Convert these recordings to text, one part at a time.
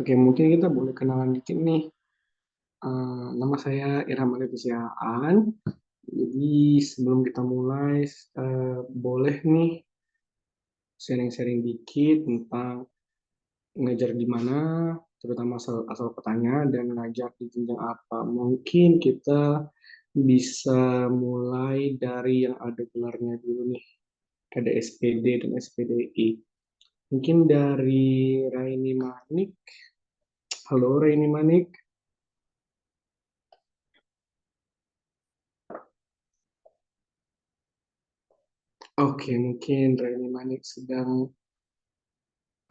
Oke, mungkin kita boleh kenalan dikit nih. Nama saya Irham Alifisiaan. Jadi sebelum kita mulai, boleh nih sharing-sharing dikit tentang ngajar di mana, terutama asal petanya dan ngajar di jenjang apa. Mungkin kita bisa mulai dari yang ada gelarnya dulu nih. Ada SPD dan SPDI. Mungkin dari Raini Manik. Halo Raini Manik. Oke, mungkin Raini Manik sedang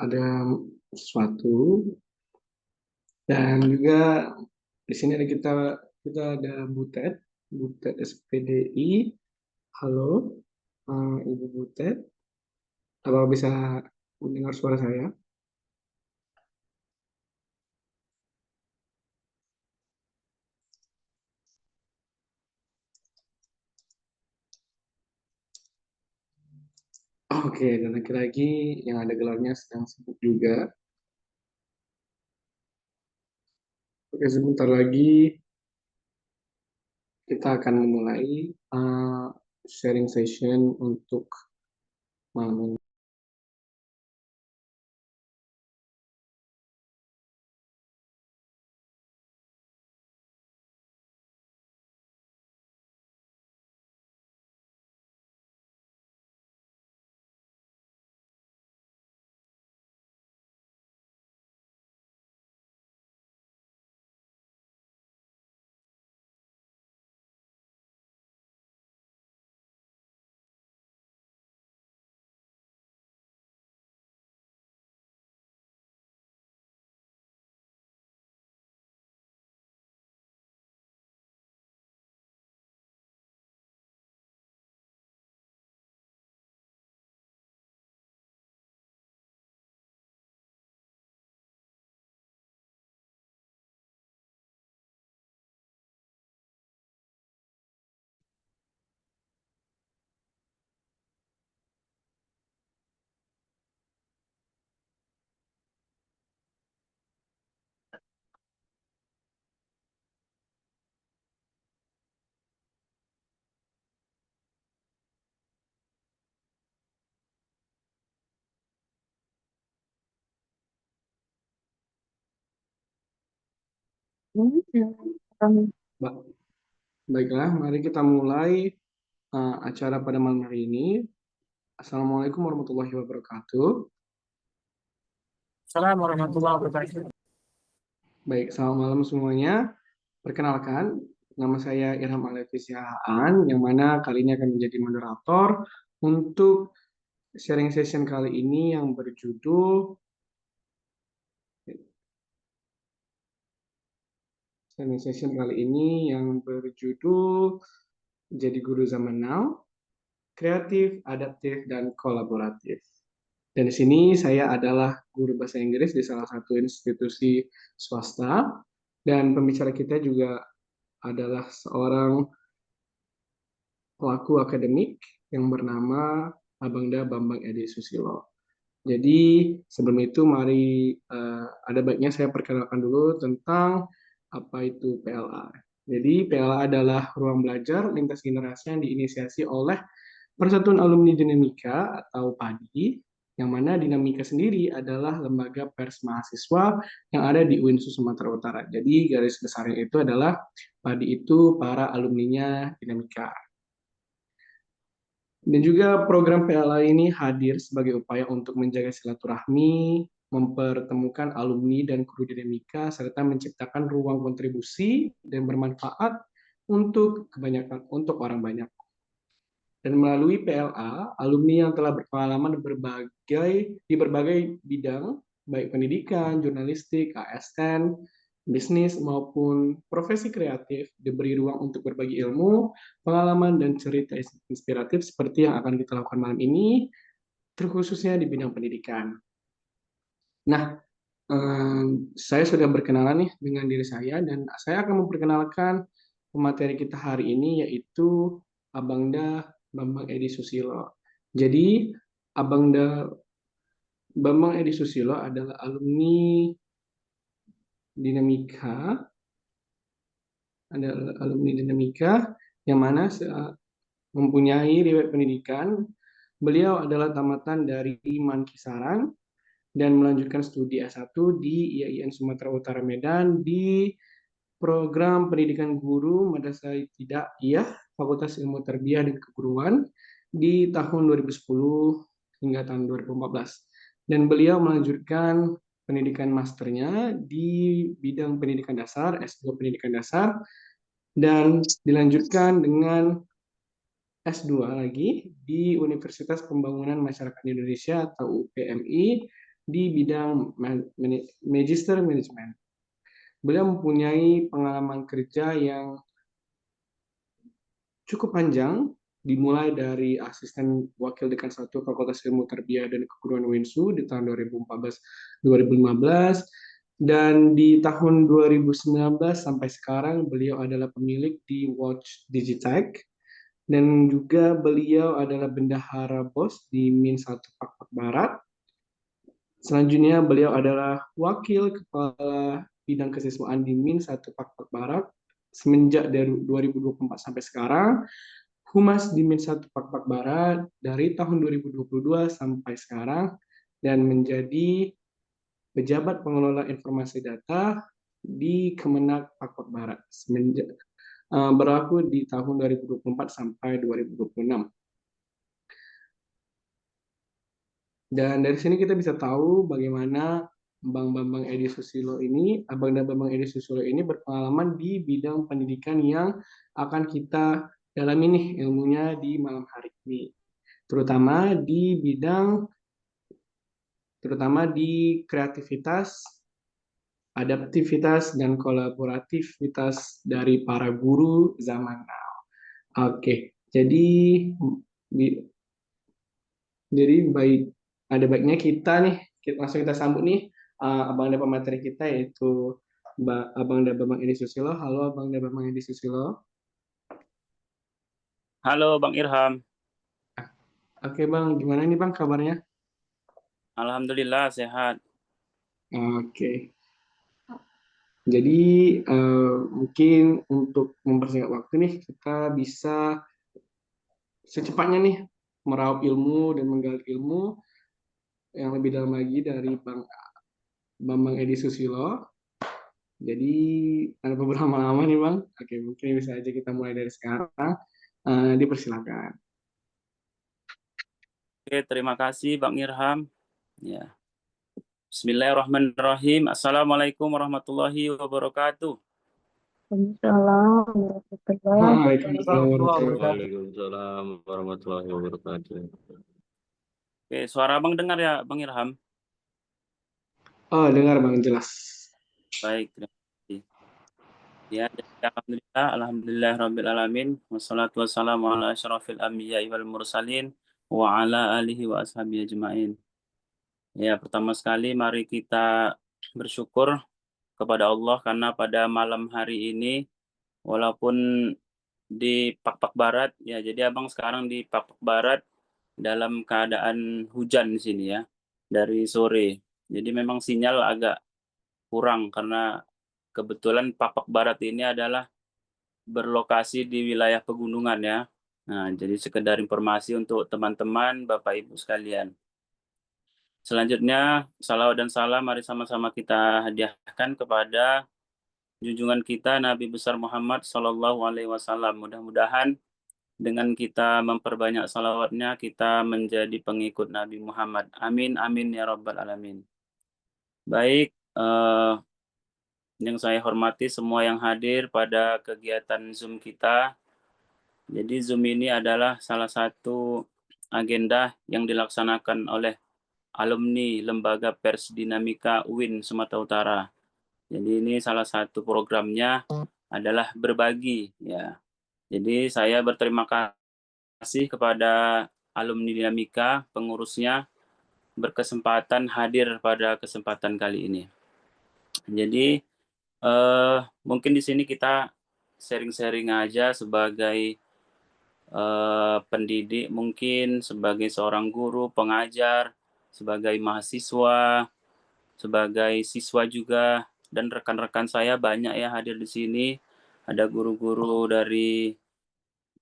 ada sesuatu, dan juga di sini ada kita ada Butet, Butet SPDI. Halo, Ibu Butet, apa bisa mendengar suara saya? Oke, dan lagi-lagi yang ada gelarnya sedang sibuk juga. Oke, sebentar lagi kita akan memulai sharing session untuk malam ini. Ba- Baiklah, mari kita mulai acara pada malam hari ini. Assalamualaikum warahmatullahi wabarakatuh. Assalamualaikum warahmatullahi wabarakatuh. Baik, selamat malam semuanya. Perkenalkan, nama saya Irham Alefisiaan, yang mana kali ini akan menjadi moderator untuk sharing session kali ini yang berjudul Jadi Guru Zaman Now, Kreatif, Adaptif, dan Kolaboratif. Dan di sini saya adalah guru bahasa Inggris di salah satu institusi swasta, dan pembicara kita juga adalah seorang pelaku akademik yang bernama Abangda Bambang Edi Susilo. Jadi sebelum itu mari ada baiknya saya perkenalkan dulu tentang apa itu PLA. Jadi PLA adalah ruang belajar lintas generasi yang diinisiasi oleh Persatuan Alumni Dinamika atau PADI, yang mana Dinamika sendiri adalah lembaga pers mahasiswa yang ada di UIN Sumatera Utara. Jadi garis besarnya itu adalah PADI itu para alumninya Dinamika. Dan juga program PLA ini hadir sebagai upaya untuk menjaga silaturahmi, mempertemukan alumni dan kru dinamika, serta menciptakan ruang kontribusi dan bermanfaat untuk kebanyakan untuk orang banyak. Dan melalui PLA, alumni yang telah berpengalaman di berbagai bidang, baik pendidikan, jurnalistik, ASN, bisnis, maupun profesi kreatif, diberi ruang untuk berbagi ilmu, pengalaman, dan cerita inspiratif seperti yang akan kita lakukan malam ini, terkhususnya di bidang pendidikan. Nah, saya sudah berkenalan nih dengan diri saya, dan saya akan memperkenalkan pemateri kita hari ini, yaitu Abangda Bambang Edi Susilo. Jadi, Abangda Bambang Edi Susilo adalah alumni Dinamika, ada alumni Dinamika yang mana mempunyai riwayat pendidikan. Beliau adalah tamatan dari Man Kisaran dan melanjutkan studi S1 di IAIN Sumatera Utara Medan di program pendidikan guru Madrasah Ibtidaiyah Fakultas Ilmu Tarbiyah dan Keguruan di tahun 2010 hingga tahun 2014. Dan beliau melanjutkan pendidikan masternya di bidang pendidikan dasar, S2 pendidikan dasar, dan dilanjutkan dengan S2 lagi di Universitas Pembangunan Masyarakat Indonesia atau UPMI di bidang Magister Management. Beliau mempunyai pengalaman kerja yang cukup panjang, dimulai dari asisten wakil dekan 1 Fakultas Ilmu Tarbiyah dan Keguruan UINSU di tahun 2014-2015, dan di tahun 2019 sampai sekarang beliau adalah pemilik di Watch Digitech, dan juga beliau adalah bendahara BOS di Min 1 Pakpak Barat. Selanjutnya beliau adalah wakil kepala bidang kesiswaan di Min 1 Pakpak Barat semenjak dari 2024 sampai sekarang, Humas di Min 1 Pakpak Barat dari tahun 2022 sampai sekarang, dan menjadi pejabat pengelola informasi data di Kemenak Pakpak Barat semenjak berlaku di tahun 2024 sampai 2026. Dan dari sini kita bisa tahu bagaimana Abang Bambang Edi Susilo ini, Abang dan Bambang Edi Susilo ini berpengalaman di bidang pendidikan yang akan kita dalami nih ilmunya di malam hari ini. Terutama di kreativitas, adaptivitas, dan kolaborativitas dari para guru zaman now. Oke, jadi baik, ada baiknya kita nih langsung kita sambut nih abang dan pemateri kita, yaitu Abang dan Bambang Edi Susilo. Halo Abang dan Bambang Edi Susilo. Halo Bang Irham. Oke Bang, gimana nih Bang kabarnya? Alhamdulillah sehat. Oke. Jadi mungkin untuk mempersingkat waktu nih, kita bisa secepatnya nih meraup ilmu dan menggali ilmu yang lebih dalam lagi dari Bang Bambang Edi Susilo. Jadi ada beberapa lama nih Bang. Oke, mungkin bisa aja kita mulai dari sekarang. Dipersilakan. Oke, terima kasih Bang Irham. Ya. Bismillahirrahmanirrahim. Assalamualaikum warahmatullahi wabarakatuh. Waalaikumsalam warahmatullahi Waalaikumsalam warahmatullahi wabarakatuh. Waalaikumsalam warahmatullahi wabarakatuh. Oke, suara Bang dengar ya Bang Irham? Oh, dengar Bang, jelas. Baik, terima kasih. Ya, jadi alhamdulillah rabbil alamin. Wassalatu wassalamu ala asyrafil anbiya'i wal mursalin wa ala alihi wa ashabihi ajmain. Ya, pertama sekali mari kita bersyukur kepada Allah karena pada malam hari ini walaupun di Pakpak Barat ya, jadi Abang sekarang di Pakpak Barat dalam keadaan hujan di sini ya dari sore. Jadi memang sinyal agak kurang karena kebetulan Pakpak Barat ini adalah berlokasi di wilayah pegunungan ya. Nah, jadi sekedar informasi untuk teman-teman, Bapak Ibu sekalian. Selanjutnya, salawat dan salam mari sama-sama kita hadiahkan kepada junjungan kita Nabi besar Muhammad Sallallahu Alaihi Wasallam. Mudah-mudahan dengan kita memperbanyak salawatnya, kita menjadi pengikut Nabi Muhammad. Amin, amin ya Rabbal Alamin. Baik, yang saya hormati semua yang hadir pada kegiatan Zoom kita. Jadi Zoom ini adalah salah satu agenda yang dilaksanakan oleh alumni Lembaga Pers Dinamika UIN Sumatera Utara. Jadi ini salah satu programnya adalah berbagi ya. Jadi saya berterima kasih kepada alumni Dinamika, pengurusnya berkesempatan hadir pada kesempatan kali ini. Jadi mungkin di sini kita sharing-sharing aja sebagai pendidik, mungkin sebagai seorang guru, pengajar, sebagai mahasiswa, sebagai siswa juga. dan rekan-rekan saya banyak ya hadir di sini. Ada guru-guru dari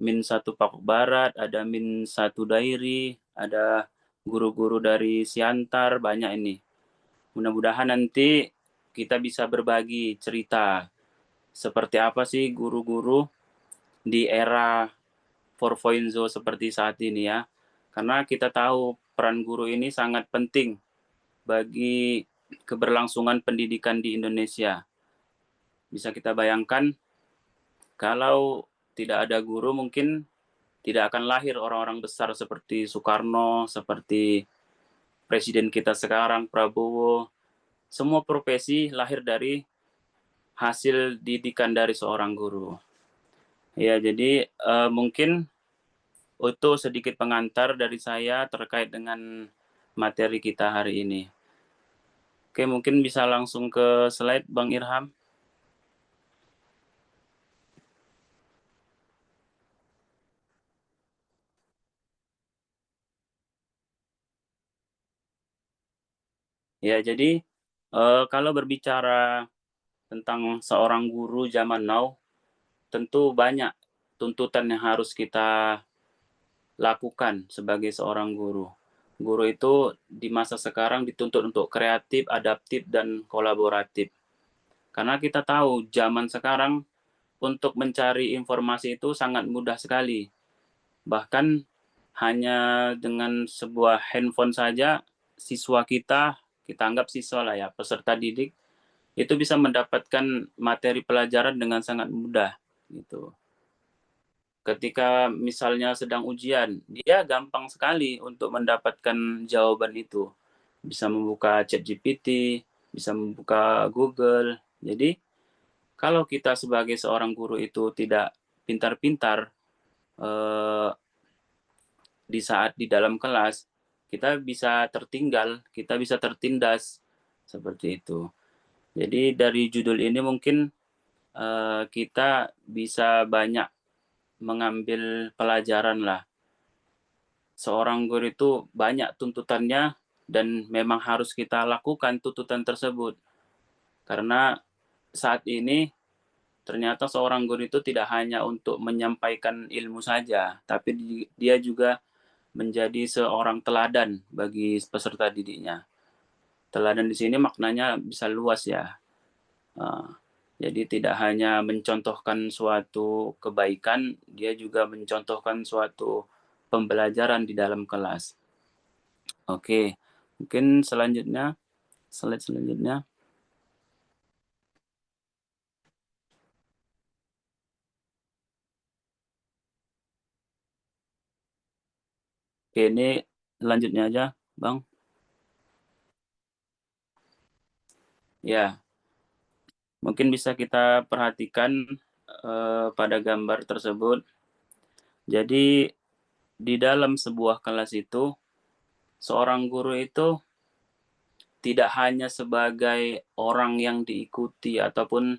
Min 1 Papua Barat, ada Min 1 Dairi, ada guru-guru dari Siantar, banyak ini. Mudah-mudahan nanti kita bisa berbagi cerita seperti apa sih guru-guru di era 4.0 seperti saat ini ya. Karena kita tahu peran guru ini sangat penting bagi keberlangsungan pendidikan di Indonesia. Bisa kita bayangkan kalau tidak ada guru mungkin tidak akan lahir orang-orang besar seperti Soekarno, seperti presiden kita sekarang, Prabowo. Semua profesi lahir dari hasil didikan dari seorang guru. Ya, jadi mungkin itu sedikit pengantar dari saya terkait dengan materi kita hari ini. Oke, mungkin bisa langsung ke slide Bang Irham. Ya, jadi kalau berbicara tentang seorang guru zaman now, tentu banyak tuntutan yang harus kita lakukan sebagai seorang guru. Guru itu di masa sekarang dituntut untuk kreatif, adaptif, dan kolaboratif. Karena kita tahu zaman sekarang untuk mencari informasi itu sangat mudah sekali. Bahkan hanya dengan sebuah handphone saja, siswa kita anggap siswa lah ya, peserta didik, itu bisa mendapatkan materi pelajaran dengan sangat mudah. Gitu. Ketika misalnya sedang ujian, dia gampang sekali untuk mendapatkan jawaban itu. Bisa membuka ChatGPT, bisa membuka Google. Jadi, kalau kita sebagai seorang guru itu tidak pintar-pintar di saat di dalam kelas, kita bisa tertinggal, kita bisa tertindas seperti itu. Jadi dari judul ini mungkin kita bisa banyak mengambil pelajaran lah. Seorang guru itu banyak tuntutannya dan memang harus kita lakukan tuntutan tersebut. Karena saat ini ternyata seorang guru itu tidak hanya untuk menyampaikan ilmu saja, tapi dia juga menjadi seorang teladan bagi peserta didiknya. Teladan di sini maknanya bisa luas ya. Jadi tidak hanya mencontohkan suatu kebaikan, dia juga mencontohkan suatu pembelajaran di dalam kelas. Oke, mungkin selanjutnya, slide selanjutnya. Oke, ini selanjutnya aja, Bang. Ya, mungkin bisa kita perhatikan pada gambar tersebut. Jadi di dalam sebuah kelas itu, seorang guru itu tidak hanya sebagai orang yang diikuti ataupun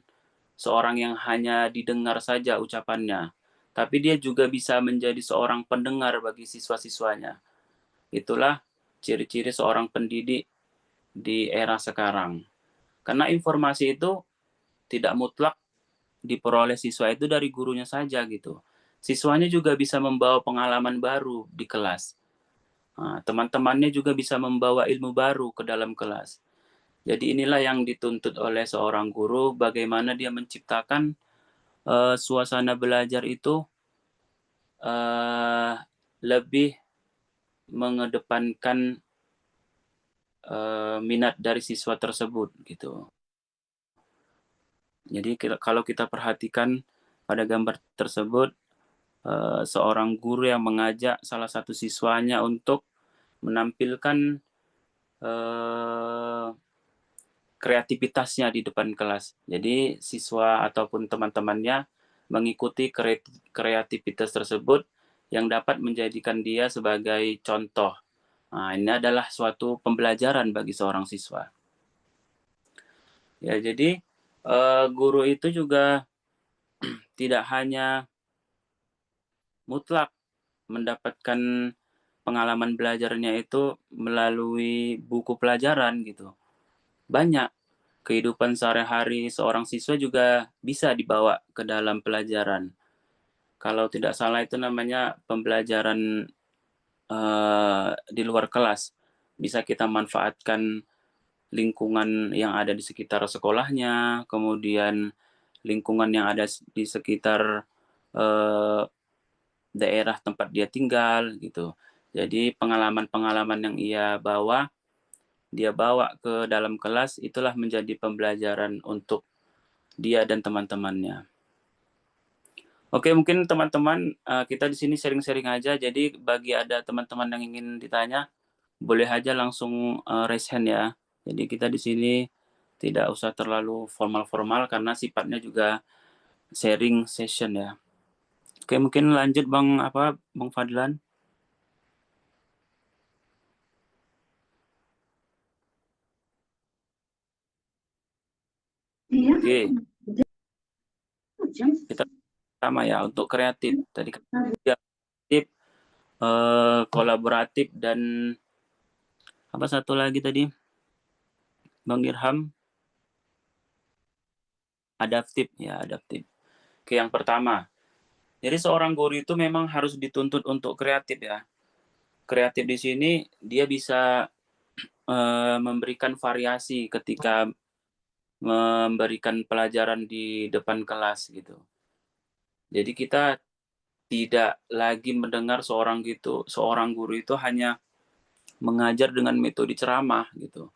seorang yang hanya didengar saja ucapannya, tapi dia juga bisa menjadi seorang pendengar bagi siswa-siswanya. Itulah ciri-ciri seorang pendidik di era sekarang. Karena informasi itu tidak mutlak diperoleh siswa itu dari gurunya saja gitu. Siswanya juga bisa membawa pengalaman baru di kelas. Nah, teman-temannya juga bisa membawa ilmu baru ke dalam kelas. Jadi inilah yang dituntut oleh seorang guru, bagaimana dia menciptakan suasana belajar itu lebih mengedepankan minat dari siswa tersebut gitu. Jadi kalau kita perhatikan pada gambar tersebut, seorang guru yang mengajak salah satu siswanya untuk menampilkan kreativitasnya di depan kelas. Jadi siswa ataupun teman-temannya mengikuti kreativitas tersebut yang dapat menjadikan dia sebagai contoh. Nah, ini adalah suatu pembelajaran bagi seorang siswa. Ya, jadi guru itu juga tidak hanya mutlak mendapatkan pengalaman belajarnya itu melalui buku pelajaran gitu. Banyak kehidupan sehari-hari seorang siswa juga bisa dibawa ke dalam pelajaran. Kalau tidak salah itu namanya pembelajaran di luar kelas. Bisa kita manfaatkan lingkungan yang ada di sekitar sekolahnya, kemudian lingkungan yang ada di sekitar eh, daerah tempat dia tinggal gitu. Jadi pengalaman-pengalaman yang dia bawa ke dalam kelas itulah menjadi pembelajaran untuk dia dan teman-temannya. Oke, mungkin teman-teman kita di sini sharing-sharing aja. Jadi bagi ada teman-teman yang ingin ditanya, boleh aja langsung raise hand ya. Jadi kita di sini tidak usah terlalu formal-formal karena sifatnya juga sharing session ya. Oke, mungkin lanjut Bang Fadlan. Oke. Kita sama ya untuk kreatif. Tadi kan kreatif, kolaboratif dan apa satu lagi tadi? Bang Irham? Adaptif ya, adaptif. Oke, yang pertama. Jadi seorang guru itu memang harus dituntut untuk kreatif ya. Kreatif di sini dia bisa memberikan variasi ketika memberikan pelajaran di depan kelas gitu. Jadi kita tidak lagi mendengar seorang guru itu hanya mengajar dengan metode ceramah gitu.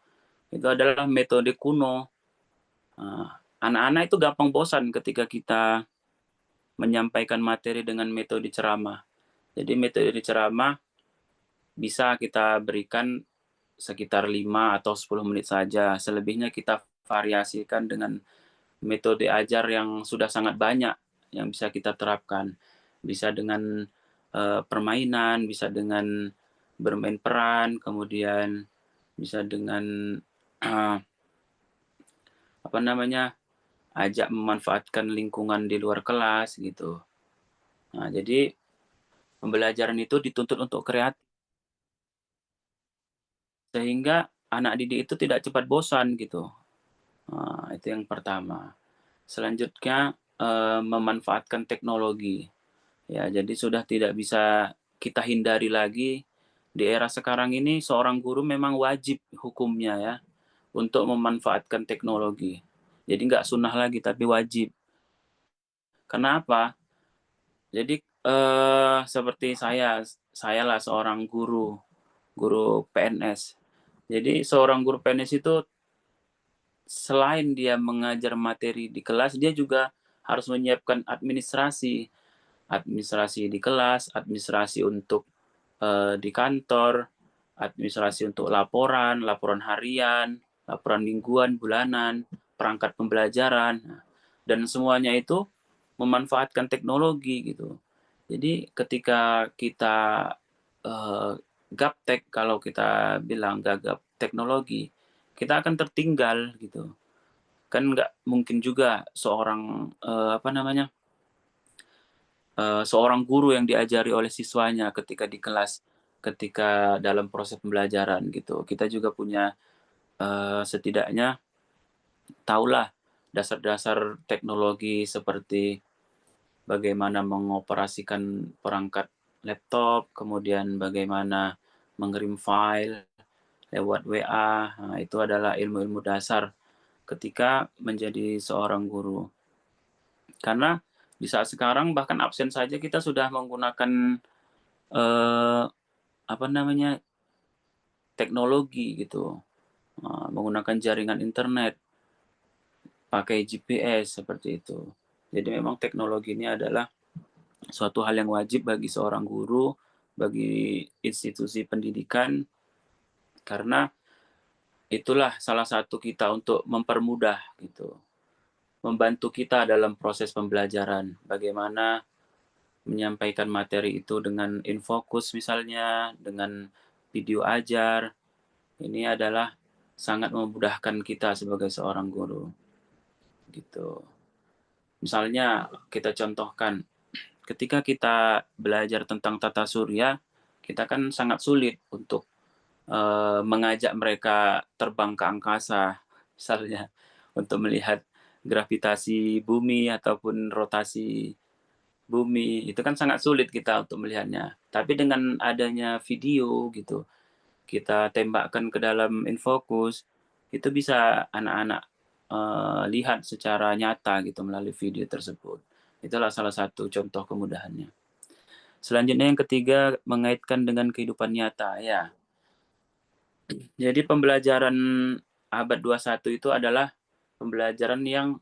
Itu adalah metode kuno. Anak-anak itu gampang bosan ketika kita menyampaikan materi dengan metode ceramah. Jadi metode ceramah bisa kita berikan sekitar 5 atau 10 menit saja. Selebihnya kita variasikan dengan metode ajar yang sudah sangat banyak yang bisa kita terapkan. Bisa dengan permainan, bisa dengan bermain peran, kemudian bisa dengan ajak memanfaatkan lingkungan di luar kelas gitu. Nah, jadi pembelajaran itu dituntut untuk kreatif sehingga anak didik itu tidak cepat bosan gitu. Nah, itu yang pertama. Selanjutnya memanfaatkan teknologi. Ya, jadi sudah tidak bisa kita hindari lagi di era sekarang ini seorang guru memang wajib hukumnya ya untuk memanfaatkan teknologi. Jadi nggak sunnah lagi tapi wajib. Kenapa? Jadi seperti saya lah seorang guru PNS. Jadi seorang guru PNS itu selain dia mengajar materi di kelas, dia juga harus menyiapkan administrasi di kelas, administrasi untuk di kantor, administrasi untuk laporan harian, laporan mingguan, bulanan, perangkat pembelajaran, dan semuanya itu memanfaatkan teknologi gitu. Jadi ketika kita gaptek, kalau kita bilang gagap teknologi, kita akan tertinggal gitu. Kan nggak mungkin juga seorang seorang guru yang diajari oleh siswanya ketika di kelas, ketika dalam proses pembelajaran gitu. Kita juga punya setidaknya tahulah dasar-dasar teknologi seperti bagaimana mengoperasikan perangkat laptop, kemudian bagaimana mengirim file lewat WA. Nah, itu adalah ilmu-ilmu dasar ketika menjadi seorang guru. Karena di saat sekarang bahkan absen saja kita sudah menggunakan teknologi gitu, menggunakan jaringan internet, pakai GPS seperti itu. Jadi memang teknologi ini adalah suatu hal yang wajib bagi seorang guru, bagi institusi pendidikan, karena itulah salah satu kita untuk mempermudah gitu, membantu kita dalam proses pembelajaran. Bagaimana menyampaikan materi itu dengan infokus misalnya, dengan video ajar. Ini adalah sangat memudahkan kita sebagai seorang guru. Gitu. Misalnya kita contohkan, ketika kita belajar tentang tata surya, kita kan sangat sulit untuk mengajak mereka terbang ke angkasa, misalnya. untuk melihat gravitasi bumi ataupun rotasi bumi. Itu kan sangat sulit kita untuk melihatnya. Tapi dengan adanya video gitu, kita tembakkan ke dalam infocus, itu bisa anak-anak lihat secara nyata gitu melalui video tersebut. Itulah salah satu contoh kemudahannya. Selanjutnya yang ketiga, mengaitkan dengan kehidupan nyata. Ya, jadi pembelajaran abad 21 itu adalah pembelajaran yang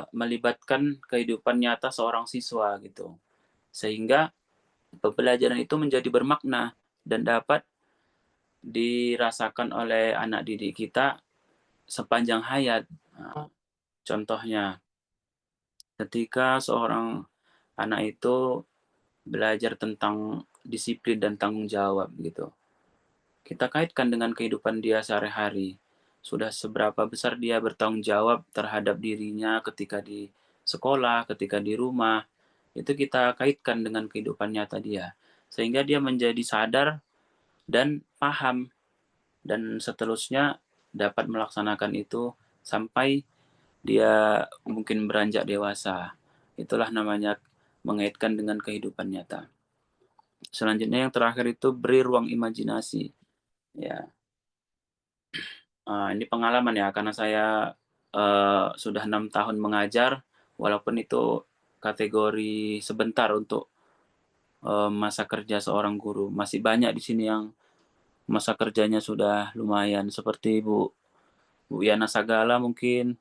melibatkan kehidupan nyata seorang siswa gitu. Sehingga pembelajaran itu menjadi bermakna dan dapat dirasakan oleh anak didik kita sepanjang hayat. Nah, contohnya, ketika seorang anak itu belajar tentang disiplin dan tanggung jawab gitu. Kita kaitkan dengan kehidupan dia sehari-hari. Sudah seberapa besar dia bertanggung jawab terhadap dirinya ketika di sekolah, ketika di rumah. Itu kita kaitkan dengan kehidupan nyata dia. Sehingga dia menjadi sadar dan paham. Dan seterusnya dapat melaksanakan itu sampai dia mungkin beranjak dewasa. Itulah namanya mengaitkan dengan kehidupan nyata. Selanjutnya yang terakhir itu beri ruang imajinasi. Ya, ini pengalaman ya, karena saya sudah 6 tahun mengajar, walaupun itu kategori sebentar untuk masa kerja seorang guru. Masih banyak di sini yang masa kerjanya sudah lumayan, seperti Bu Yana Sagala mungkin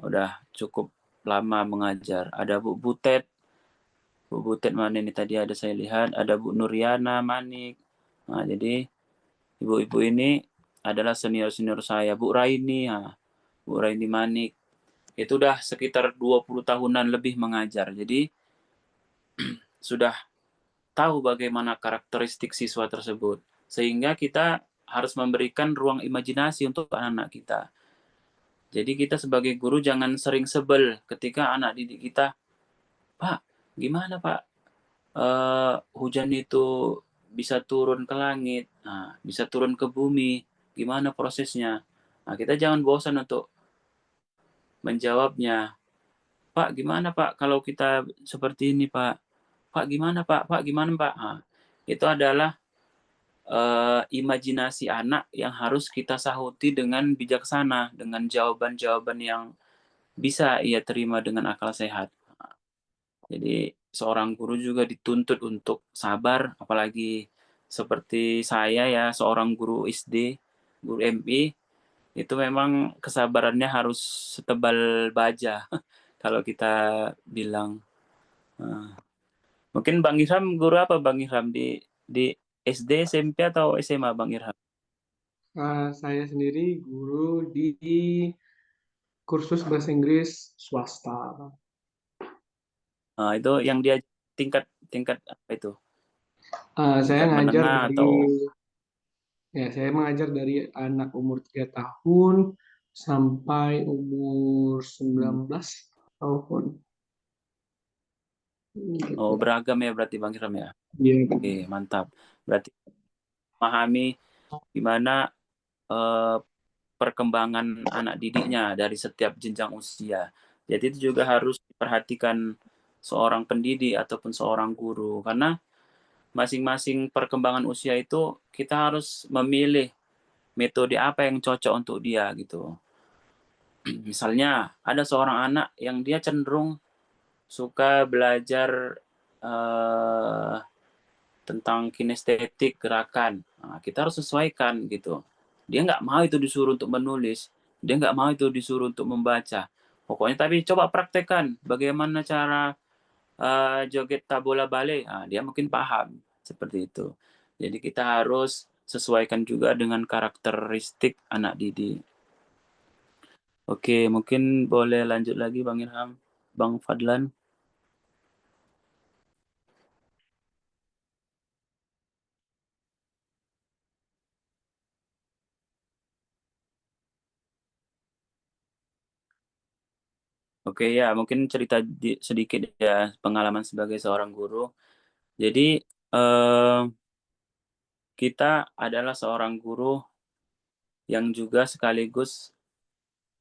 udah cukup lama mengajar. Ada Bu Butet mana ini tadi ada saya lihat, ada Bu Nuriana Manik. Nah, jadi ibu-ibu ini adalah senior-senior saya. Bu Raini Manik. Itu udah sekitar 20 tahunan lebih mengajar. Jadi sudah tahu bagaimana karakteristik siswa tersebut. Sehingga kita harus memberikan ruang imajinasi untuk anak-anak kita. Jadi kita sebagai guru jangan sering sebel ketika anak didik kita, Pak, gimana Pak? Hujan itu bisa turun ke langit, bisa turun ke bumi, gimana prosesnya? Nah, kita jangan bosan untuk menjawabnya. Pak, gimana Pak kalau kita seperti ini Pak? Pak, gimana Pak? Pak, gimana Pak? Nah, itu adalah imajinasi anak yang harus kita sahuti dengan bijaksana, dengan jawaban-jawaban yang bisa ia terima dengan akal sehat. Jadi seorang guru juga dituntut untuk sabar, apalagi seperti saya ya, seorang guru SD, guru MI, itu memang kesabarannya harus setebal baja kalau kita bilang. Mungkin Bang Irham guru apa Bang Irham di SD, SMP atau SMA Bang Irham? Saya sendiri guru di kursus bahasa Inggris swasta. Itu yang dia tingkat tingkat apa itu? Saya Tingkat ngajar menengah dari atau saya mengajar dari anak umur 3 tahun sampai umur 19 tahun. Gitu. beragam ya berarti Bang Irham ya? Iya. Oke, mantap. Berarti memahami gimana perkembangan anak didiknya dari setiap jenjang usia. Jadi itu juga harus diperhatikan seorang pendidik ataupun seorang guru, karena masing-masing perkembangan usia itu kita harus memilih metode apa yang cocok untuk dia gitu. Misalnya ada seorang anak yang dia cenderung suka belajar eh, tentang kinestetik gerakan. Nah, kita harus sesuaikan gitu. Dia nggak mau itu disuruh untuk menulis, dia nggak mau itu disuruh untuk membaca. Pokoknya tapi coba praktekkan bagaimana cara joget tabola bale. Nah, dia mungkin paham seperti itu. Jadi kita harus sesuaikan juga dengan karakteristik anak didik. Oke, mungkin boleh lanjut lagi Bang Irham, Bang Fadlan. Oke ya, mungkin cerita sedikit ya pengalaman sebagai seorang guru. Jadi kita adalah seorang guru yang juga sekaligus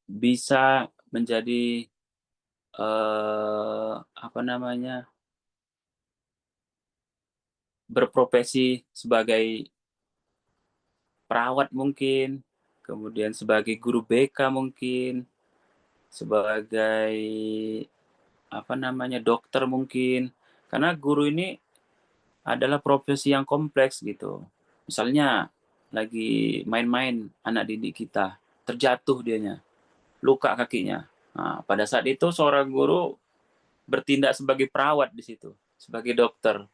bisa menjadi berprofesi sebagai perawat mungkin, kemudian sebagai guru BK mungkin, sebagai dokter mungkin. Karena guru ini adalah profesi yang kompleks gitu. Misalnya lagi main-main anak didik kita, terjatuh dianya, luka kakinya. Nah, pada saat itu seorang guru bertindak sebagai perawat di situ, sebagai dokter,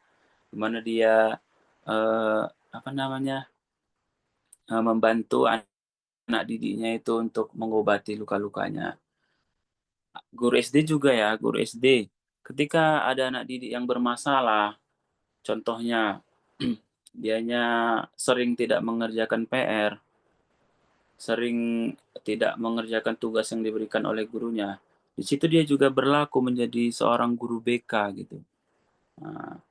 di mana dia membantu anak didiknya itu untuk mengobati luka-lukanya. Guru SD juga ya, guru SD. Ketika ada anak didik yang bermasalah, contohnya dianya sering tidak mengerjakan PR, sering tidak mengerjakan tugas yang diberikan oleh gurunya. Di situ dia juga berlaku menjadi seorang guru BK gitu. Nah,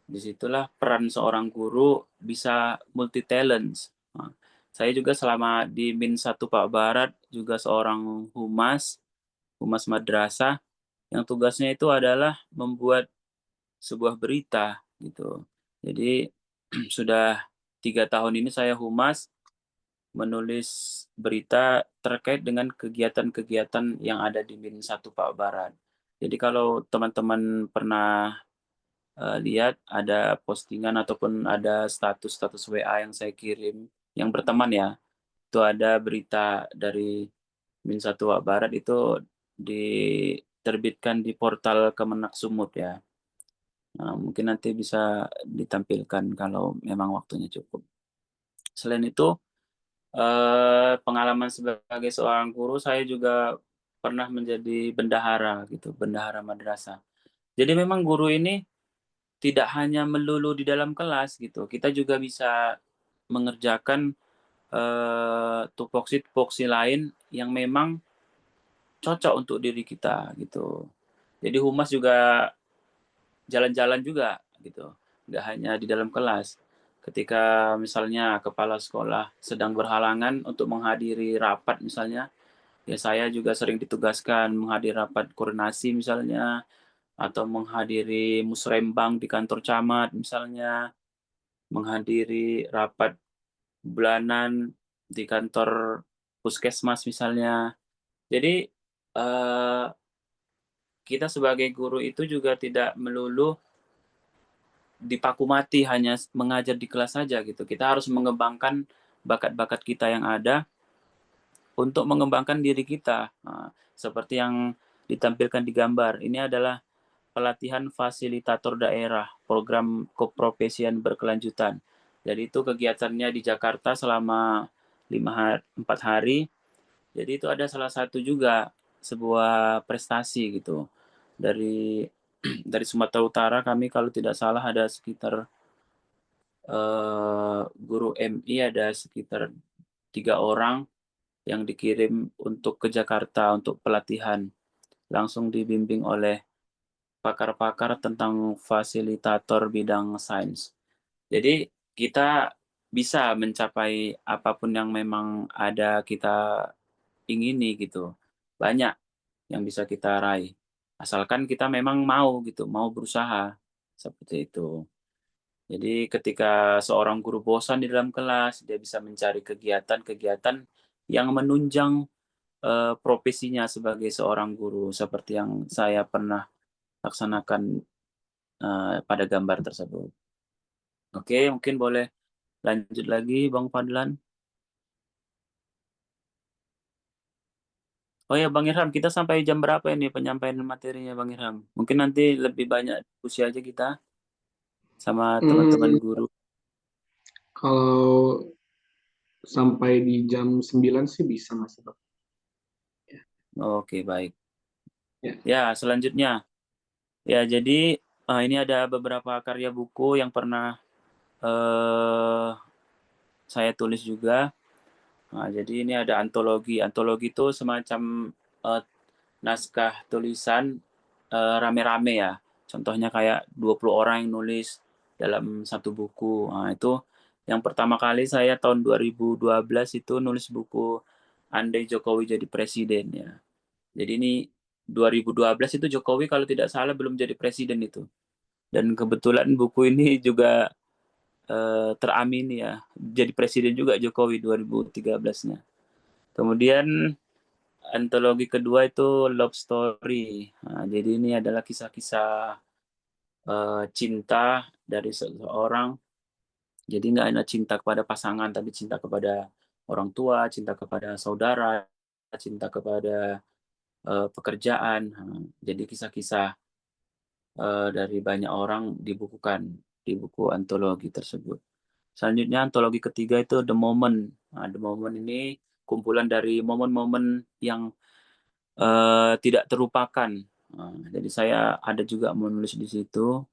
disitulah peran seorang guru bisa multi talents. Nah, saya juga selama di Min 1 Pak Barat juga seorang humas madrasah yang tugasnya itu adalah membuat sebuah berita gitu. Jadi sudah 3 tahun ini saya humas menulis berita terkait dengan kegiatan-kegiatan yang ada di Min 1 Pak Barat. Jadi kalau teman-teman pernah lihat ada postingan ataupun ada status-status WA yang saya kirim yang berteman ya, itu ada berita dari Min 1 Pak Barat itu diterbitkan di portal Kemenak Sumut ya. Nah, mungkin nanti bisa ditampilkan kalau memang waktunya cukup. Selain itu, pengalaman sebagai seorang guru, saya juga pernah menjadi bendahara gitu, bendahara madrasah. Jadi memang guru ini tidak hanya melulu di dalam kelas gitu, kita juga bisa mengerjakan tupoksi-tupoksi lain yang memang cocok untuk diri kita gitu. Jadi humas juga jalan-jalan juga gitu, nggak hanya di dalam kelas. Ketika misalnya kepala sekolah sedang berhalangan untuk menghadiri rapat misalnya, ya saya juga sering ditugaskan menghadiri rapat koordinasi misalnya, atau menghadiri musrembang di kantor camat misalnya, menghadiri rapat bulanan di kantor puskesmas misalnya. Jadi kita sebagai guru itu juga tidak melulu dipaku mati hanya mengajar di kelas saja gitu. Kita harus mengembangkan bakat-bakat kita yang ada untuk mengembangkan diri kita. Nah, seperti yang ditampilkan di gambar, ini adalah pelatihan fasilitator daerah, program keprofesian berkelanjutan. Jadi itu kegiatannya di Jakarta selama 4 hari. Jadi itu ada salah satu juga sebuah prestasi gitu. Dari dari Sumatera Utara kami kalau tidak salah ada sekitar guru MI ada sekitar 3 orang yang dikirim untuk ke Jakarta untuk pelatihan. Langsung dibimbing oleh pakar-pakar tentang fasilitator bidang sains. Jadi kita bisa mencapai apapun yang memang ada kita ingini gitu. Banyak yang bisa kita raih. Asalkan kita memang mau gitu, mau berusaha. Seperti itu. Jadi ketika seorang guru bosan di dalam kelas, dia bisa mencari kegiatan-kegiatan yang menunjang profesinya sebagai seorang guru seperti yang saya pernah laksanakan pada gambar tersebut. Oke, mungkin boleh lanjut lagi Bang Fadlan. Oh ya Bang Irham, kita sampai jam berapa ini penyampaian materinya Bang Irham? Mungkin nanti lebih banyak diskusi aja kita sama teman-teman guru. Kalau sampai di jam 9 sih bisa Mas. Oke, baik. Ya. Ya, selanjutnya. Ya, jadi ini ada beberapa karya buku yang pernah saya tulis juga. Nah, jadi ini ada antologi. Antologi itu semacam naskah tulisan rame-rame ya. Contohnya kayak 20 orang yang nulis dalam satu buku. Nah, itu yang pertama kali saya tahun 2012 itu nulis buku andai Jokowi jadi presiden ya. Jadi ini 2012 itu Jokowi kalau tidak salah belum jadi presiden itu. Dan kebetulan buku ini juga teramini ya. Jadi presiden juga Jokowi 2013-nya. Kemudian antologi kedua itu Love Story. Nah, jadi ini adalah kisah-kisah cinta dari seseorang. Jadi nggak hanya cinta kepada pasangan, tapi cinta kepada orang tua, cinta kepada saudara, cinta kepada pekerjaan. Jadi kisah-kisah dari banyak orang dibukukan di buku antologi tersebut. Selanjutnya antologi ketiga itu The Moment. Nah, The Moment ini kumpulan dari momen-momen yang tidak terlupakan. Jadi saya ada juga menulis di situ.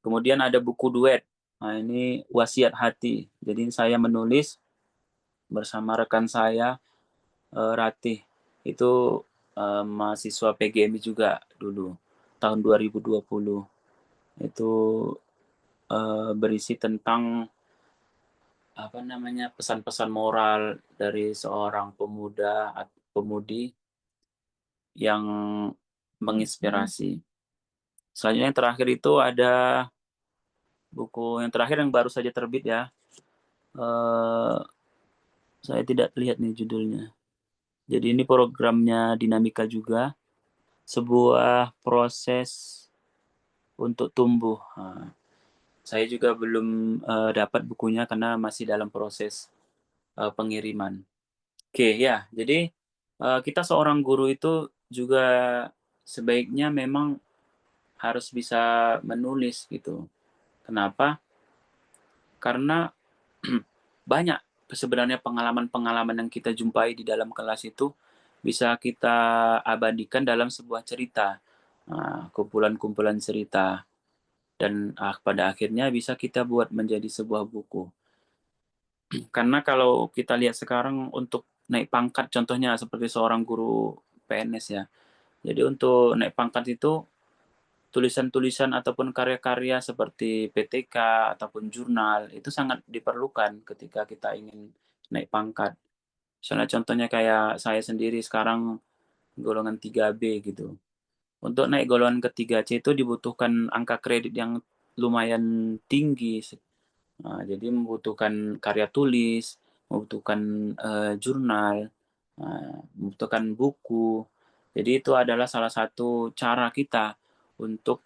Kemudian ada buku duet. Nah, ini Wasiat Hati. Jadi saya menulis bersama rekan saya Ratih. Itu mahasiswa PGMI juga dulu tahun 2020. Itu berisi tentang apa namanya pesan-pesan moral dari seorang pemuda atau pemudi yang menginspirasi. Selanjutnya yang terakhir itu ada buku yang terakhir yang baru saja terbit ya. Saya tidak lihat nih judulnya. Jadi ini programnya Dinamika juga, sebuah proses untuk tumbuh. Nah, saya juga belum dapat bukunya karena masih dalam proses pengiriman. Oke ya, jadi kita seorang guru itu juga sebaiknya memang harus bisa menulis gitu. Kenapa? Karena banyak sebenarnya pengalaman-pengalaman yang kita jumpai di dalam kelas itu bisa kita abadikan dalam sebuah cerita, kumpulan-kumpulan cerita, dan pada akhirnya bisa kita buat menjadi sebuah buku. Karena kalau kita lihat sekarang untuk naik pangkat, contohnya seperti seorang guru PNS ya. Jadi untuk naik pangkat itu tulisan-tulisan ataupun karya-karya seperti PTK ataupun jurnal itu sangat diperlukan ketika kita ingin naik pangkat. Misalnya contohnya kayak saya sendiri sekarang golongan 3B gitu. Untuk naik golongan ke 3C itu dibutuhkan angka kredit yang lumayan tinggi. Jadi membutuhkan karya tulis, membutuhkan jurnal, membutuhkan buku. Jadi itu adalah salah satu cara kita untuk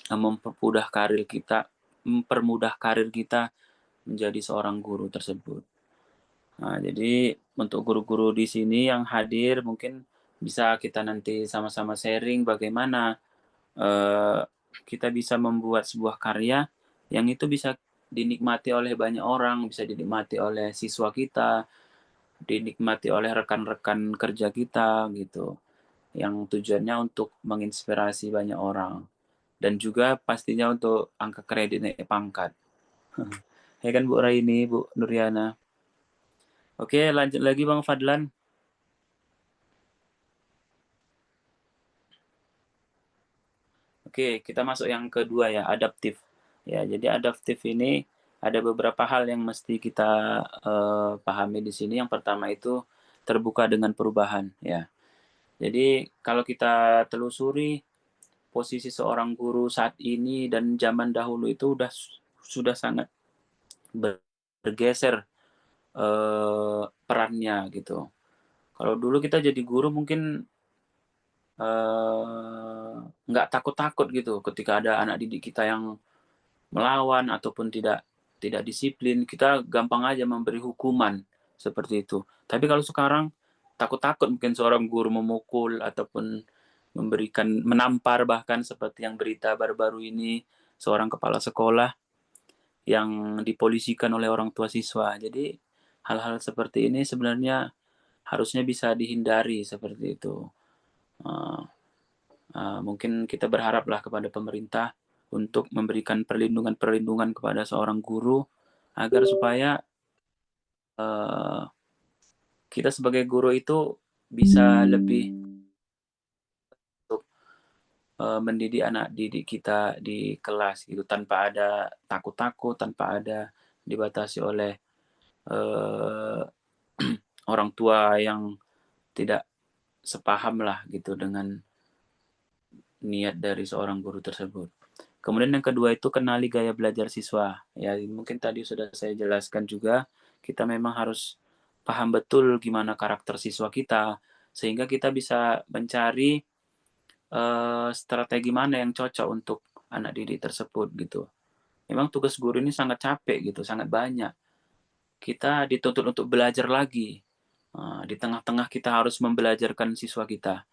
mempermudah karir kita menjadi seorang guru tersebut. Nah, jadi untuk guru-guru di sini yang hadir mungkin bisa kita nanti sama-sama sharing bagaimana kita bisa membuat sebuah karya yang itu bisa dinikmati oleh banyak orang, bisa dinikmati oleh siswa kita, dinikmati oleh rekan-rekan kerja kita gitu. Yang tujuannya untuk menginspirasi banyak orang. Dan juga pastinya untuk angka kredit naik pangkat. Ya kan Bu Raini, Bu Nuriana. Oke, lanjut lagi Bang Fadlan. Oke, kita masuk yang kedua ya, adaptif. Ya, jadi adaptif ini ada beberapa hal yang mesti kita pahami di sini. Yang pertama itu terbuka dengan perubahan ya. Jadi kalau kita telusuri posisi seorang guru saat ini dan zaman dahulu itu sudah sangat bergeser perannya gitu. Kalau dulu kita jadi guru mungkin nggak takut-takut gitu ketika ada anak didik kita yang melawan ataupun tidak disiplin, kita gampang aja memberi hukuman seperti itu. Tapi kalau sekarang takut-takut mungkin seorang guru memukul ataupun menampar, bahkan seperti yang berita baru-baru ini seorang kepala sekolah yang dipolisikan oleh orang tua siswa. Jadi hal-hal seperti ini sebenarnya harusnya bisa dihindari seperti itu. Mungkin kita berharaplah kepada pemerintah untuk memberikan perlindungan kepada seorang guru agar supaya kita sebagai guru itu bisa lebih untuk mendidik anak didik kita di kelas gitu tanpa ada takut-takut, tanpa ada dibatasi oleh orang tua yang tidak sepaham lah gitu dengan niat dari seorang guru tersebut. Kemudian yang kedua itu kenali gaya belajar siswa. Ya mungkin tadi sudah saya jelaskan juga, kita memang harus paham betul gimana karakter siswa kita, sehingga kita bisa mencari strategi mana yang cocok untuk anak didik tersebut gitu. Memang tugas guru ini sangat capek gitu, sangat banyak. Kita dituntut untuk belajar lagi. Di tengah-tengah kita harus membelajarkan siswa kita.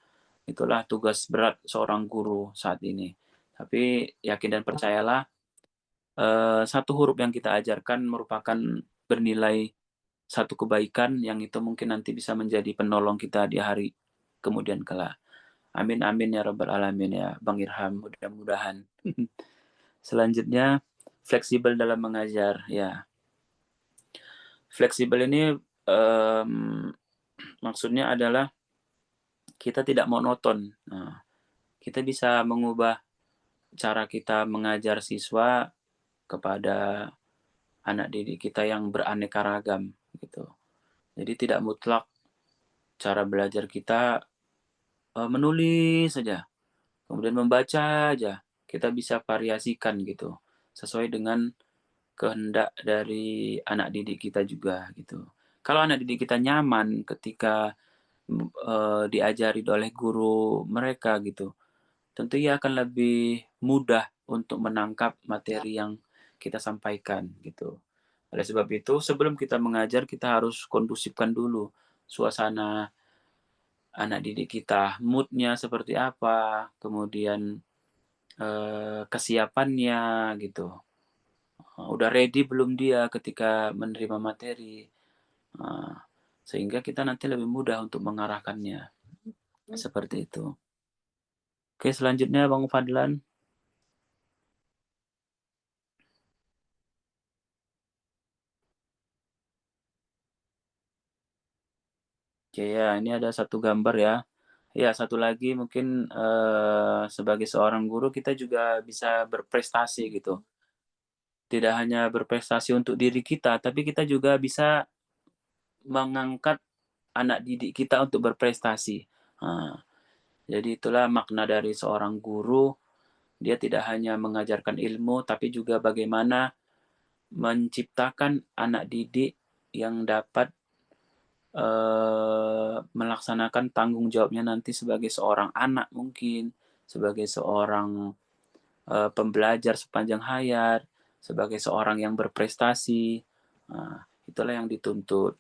Itulah tugas berat seorang guru saat ini. Tapi yakin dan percayalah, satu huruf yang kita ajarkan merupakan bernilai satu kebaikan yang itu mungkin nanti bisa menjadi penolong kita di hari kemudian kelak. Amin amin ya rabbal alamin ya Bang Irham, mudah-mudahan. Selanjutnya fleksibel dalam mengajar ya. Fleksibel ini maksudnya adalah kita tidak monoton. Nah, kita bisa mengubah cara kita mengajar siswa kepada anak didik kita yang beraneka ragam gitu. Jadi tidak mutlak cara belajar kita menulis saja, kemudian membaca aja. Kita bisa variasikan gitu, sesuai dengan kehendak dari anak didik kita juga gitu. Kalau anak didik kita nyaman ketika diajari oleh guru mereka gitu, tentu ia akan lebih mudah untuk menangkap materi yang kita sampaikan gitu. Oleh sebab itu, sebelum kita mengajar, kita harus kondusifkan dulu suasana anak didik kita, mood-nya seperti apa, kemudian kesiapannya gitu. Udah ready belum dia ketika menerima materi. Sehingga kita nanti lebih mudah untuk mengarahkannya. Seperti itu. Oke, selanjutnya Bang Fadlan. Oke ya, ini ada satu gambar ya. Ya, satu lagi mungkin sebagai seorang guru kita juga bisa berprestasi gitu. Tidak hanya berprestasi untuk diri kita, tapi kita juga bisa mengangkat anak didik kita untuk berprestasi. Nah, jadi itulah makna dari seorang guru. Dia tidak hanya mengajarkan ilmu, tapi juga bagaimana menciptakan anak didik yang dapat melaksanakan tanggung jawabnya nanti sebagai seorang anak mungkin, sebagai seorang pembelajar sepanjang hayat, sebagai seorang yang berprestasi. Nah, itulah yang dituntut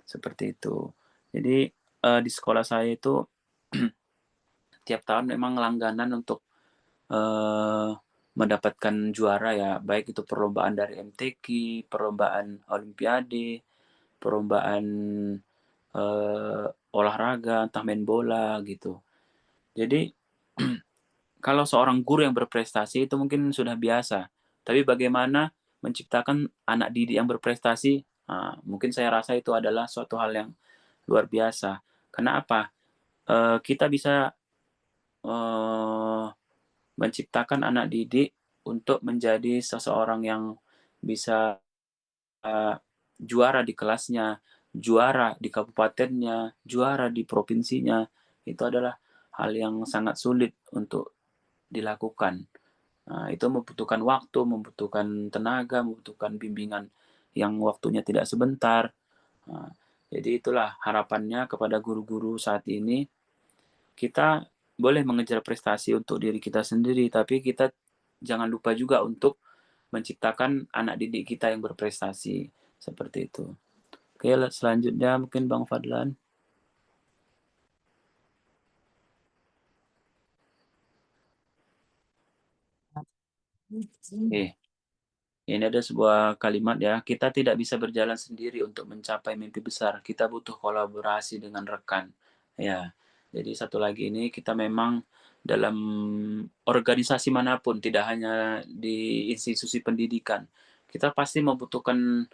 seperti itu. Jadi di sekolah saya itu tiap tahun memang langganan untuk mendapatkan juara ya, baik itu perlombaan dari MTQ, perlombaan Olimpiade, perlombaan olahraga, entah main bola gitu. Jadi kalau seorang guru yang berprestasi itu mungkin sudah biasa, tapi bagaimana menciptakan anak didik yang berprestasi, mungkin saya rasa itu adalah suatu hal yang luar biasa. Karena apa? Kita bisa menciptakan anak didik untuk menjadi seseorang yang bisa juara di kelasnya, juara di kabupatennya, juara di provinsinya. Itu adalah hal yang sangat sulit untuk dilakukan. Nah, itu membutuhkan waktu, membutuhkan tenaga, membutuhkan bimbingan yang waktunya tidak sebentar. Nah, jadi itulah harapannya kepada guru-guru saat ini. Kita boleh mengejar prestasi untuk diri kita sendiri, tapi kita jangan lupa juga untuk menciptakan anak didik kita yang berprestasi. Seperti itu. Oke, selanjutnya mungkin Bang Fadlan. Oke. Ini ada sebuah kalimat ya, kita tidak bisa berjalan sendiri untuk mencapai mimpi besar. Kita butuh kolaborasi dengan rekan. Ya. Jadi satu lagi ini kita memang dalam organisasi manapun, tidak hanya di institusi pendidikan, kita pasti membutuhkan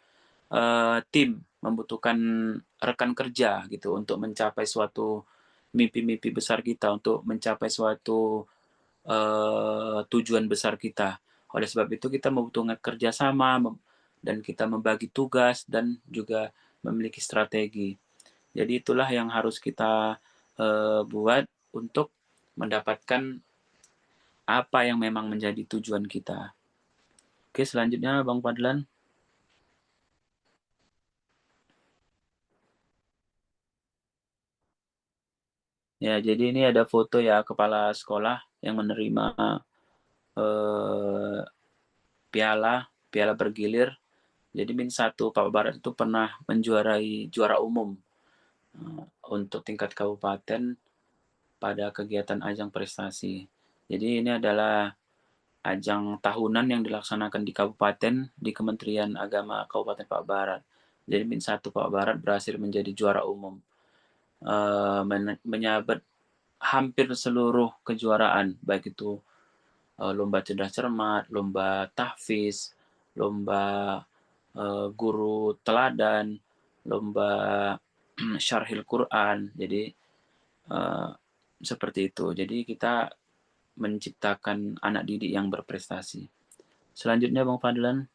tim, membutuhkan rekan kerja gitu untuk mencapai suatu mimpi-mimpi besar kita, untuk mencapai suatu tujuan besar kita. Oleh sebab itu kita membutuhkan kerjasama dan kita membagi tugas dan juga memiliki strategi. Jadi itulah yang harus kita buat untuk mendapatkan apa yang memang menjadi tujuan kita. Oke, selanjutnya Bang Fadlan. Ya, jadi ini ada foto ya kepala sekolah yang menerima eh, piala bergilir. Jadi Min 1 Papua Barat itu pernah menjuarai juara umum untuk tingkat kabupaten pada kegiatan ajang prestasi. Jadi ini adalah ajang tahunan yang dilaksanakan di kabupaten di Kementerian Agama Kabupaten Papua Barat. Jadi Min 1 Papua Barat berhasil menjadi juara umum, menyabet hampir seluruh kejuaraan, baik itu lomba cerdas cermat, lomba tahfiz, lomba guru teladan, lomba syarhil Quran. Jadi seperti itu. Jadi kita menciptakan anak didik yang berprestasi. Selanjutnya Bang Fadlan.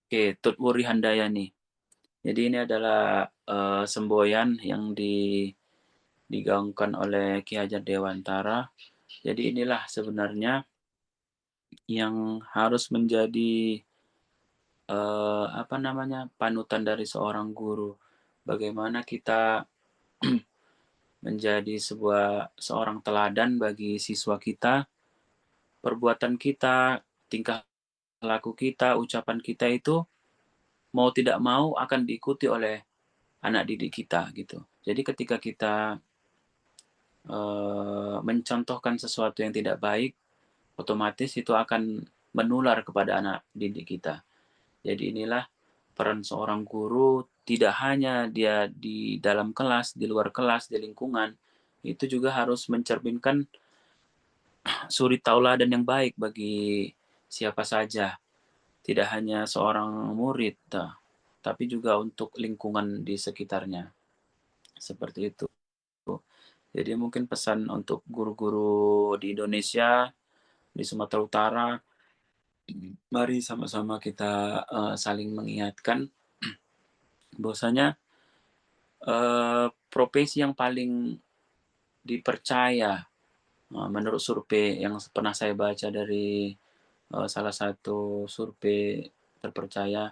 Oke, Tut Wuri Handayani. Jadi ini adalah semboyan yang digaungkan oleh Ki Hajar Dewantara. Jadi inilah sebenarnya yang harus menjadi panutan dari seorang guru. Bagaimana kita menjadi seorang teladan bagi siswa kita, perbuatan kita, tingkah laku kita, ucapan kita itu mau tidak mau akan diikuti oleh anak didik kita gitu. Jadi ketika kita mencontohkan sesuatu yang tidak baik, otomatis itu akan menular kepada anak didik kita. Jadi inilah peran seorang guru, tidak hanya dia di dalam kelas, di luar kelas, di lingkungan, itu juga harus mencerminkan suri tauladan yang baik bagi siapa saja. Tidak hanya seorang murid, tapi juga untuk lingkungan di sekitarnya. Seperti itu. Jadi mungkin pesan untuk guru-guru di Indonesia, di Sumatera Utara, mari sama-sama kita saling mengingatkan bahwasanya profesi yang paling dipercaya menurut survei yang pernah saya baca dari salah satu survei terpercaya,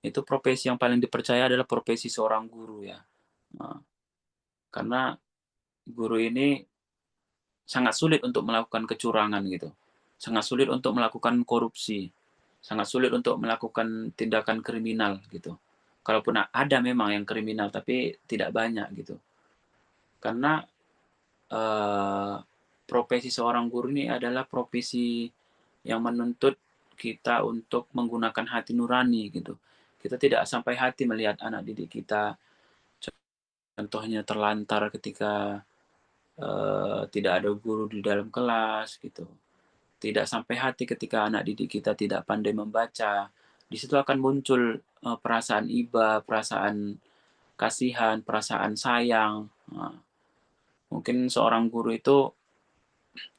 itu profesi yang paling dipercaya adalah profesi seorang guru ya. Karena guru ini sangat sulit untuk melakukan kecurangan gitu. Sangat sulit untuk melakukan korupsi. Sangat sulit untuk melakukan tindakan kriminal gitu. Kalaupun ada memang yang kriminal tapi tidak banyak gitu. Karena profesi seorang guru ini adalah profesi yang menuntut kita untuk menggunakan hati nurani gitu. Kita tidak sampai hati melihat anak didik kita contohnya terlantar ketika tidak ada guru di dalam kelas gitu. Tidak sampai hati ketika anak didik kita tidak pandai membaca. Di situ akan muncul perasaan iba, perasaan kasihan, perasaan sayang. Mungkin seorang guru itu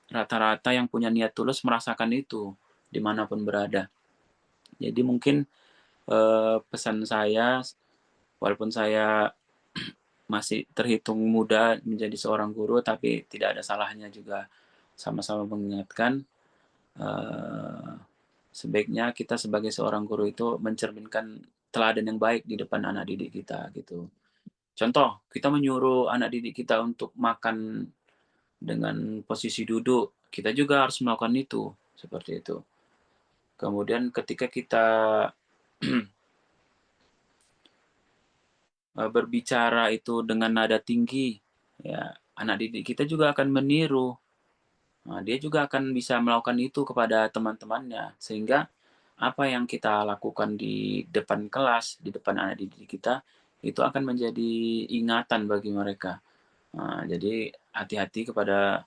rata-rata yang punya niat tulus merasakan itu dimanapun berada. Jadi mungkin pesan saya, walaupun saya masih terhitung muda menjadi seorang guru, tapi tidak ada salahnya juga sama-sama mengingatkan sebaiknya kita sebagai seorang guru itu mencerminkan teladan yang baik di depan anak didik kita gitu. Contoh, kita menyuruh anak didik kita untuk makan dengan posisi duduk, kita juga harus melakukan itu, seperti itu. Kemudian ketika kita berbicara itu dengan nada tinggi, ya anak didik kita juga akan meniru. Nah, dia juga akan bisa melakukan itu kepada teman-temannya, sehingga apa yang kita lakukan di depan kelas, di depan anak didik kita, itu akan menjadi ingatan bagi mereka. Nah, jadi hati-hati kepada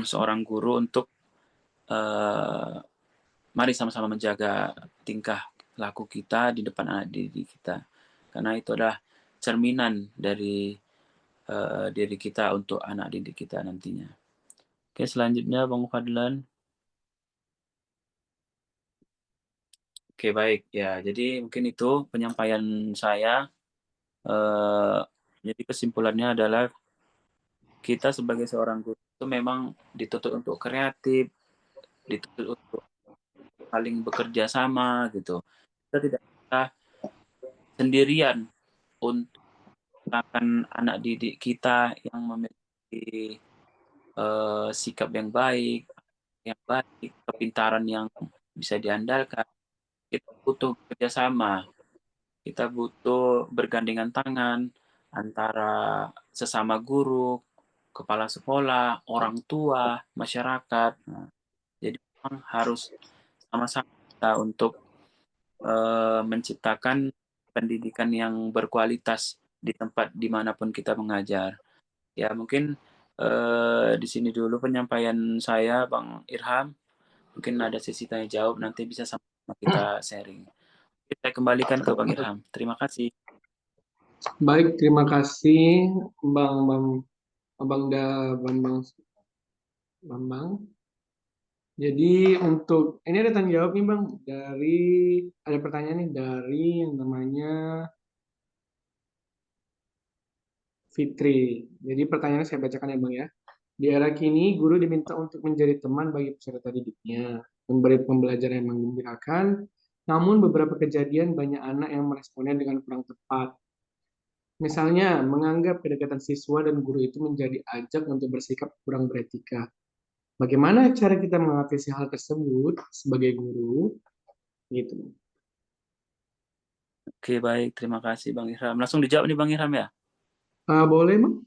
seorang guru untuk mari sama-sama menjaga tingkah laku kita di depan anak didik kita. Karena itu adalah cerminan dari diri kita untuk anak didik kita nantinya. Oke, selanjutnya Bang Fadlan. Oke, baik. Ya, jadi mungkin itu penyampaian saya. Eh, jadi kesimpulannya adalah kita sebagai seorang guru itu memang dituntut untuk kreatif, dituntut untuk saling bekerja sama gitu. Kita tidak bisa sendirian untuk menciptakan anak didik kita yang memiliki sikap yang baik, kepintaran yang bisa diandalkan. Kita butuh bekerja sama, kita butuh bergandengan tangan antara sesama guru, kepala sekolah, orang tua, masyarakat. Nah, jadi memang harus sama-sama kita untuk menciptakan pendidikan yang berkualitas di tempat dimanapun kita mengajar. Ya mungkin di sini dulu penyampaian saya, Bang Irham. Mungkin ada sesi tanya jawab, nanti bisa sama kita sharing. Kita kembalikan ke Bang Irham. Terima kasih. Baik, terima kasih Bang Bang Abang da Bambang Bambang. Jadi untuk ini ada tanya jawab nih Bang, dari ada pertanyaan nih dari yang namanya Fitri. Jadi pertanyaannya saya bacakan ya Bang ya. Di era kini, guru diminta untuk menjadi teman bagi peserta didiknya, memberi pembelajaran yang menggembirakan, namun beberapa kejadian banyak anak yang meresponnya dengan kurang tepat. Misalnya, menganggap kedekatan siswa dan guru itu menjadi ajak untuk bersikap kurang beretika. Bagaimana cara kita mengatasi hal tersebut sebagai guru? Gitu. Oke, baik. Terima kasih Bang Irham. Langsung dijawab nih Bang Irham ya. Boleh, Bang?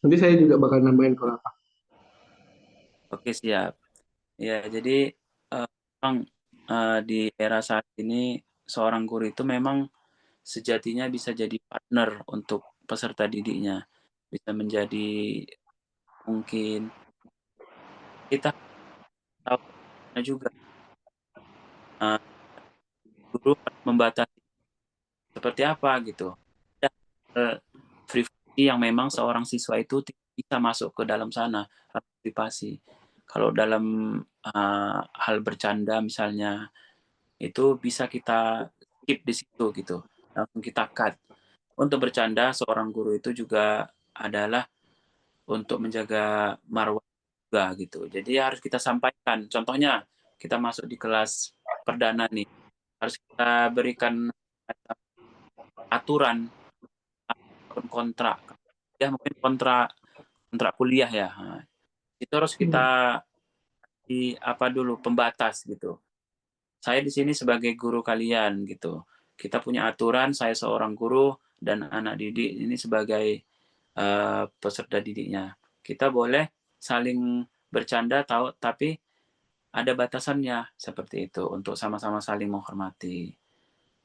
Nanti saya juga bakal nambahin kalau apa. Oke, siap. Ya, jadi memang di era saat ini seorang guru itu memang sejatinya bisa jadi partner untuk peserta didiknya. Bisa menjadi mungkin kita tahu juga eh, guru membatasi seperti apa gitu. Ada privasi yang memang seorang siswa itu tidak bisa masuk ke dalam sana, privasi. Kalau dalam hal bercanda misalnya, itu bisa kita skip di situ gitu, langsung kita cut. Untuk bercanda, seorang guru itu juga adalah untuk menjaga marwah juga gitu. Jadi harus kita sampaikan. Contohnya, kita masuk di kelas perdana nih, harus kita berikan aturan kontrak. Ya mungkin kontrak kontrak kuliah ya. Nah, itu harus kita di apa dulu pembatas gitu. Saya di sini sebagai guru kalian gitu. Kita punya aturan, saya seorang guru dan anak didik ini sebagai peserta didiknya. Kita boleh saling bercanda tahu, tapi ada batasannya seperti itu untuk sama-sama saling menghormati.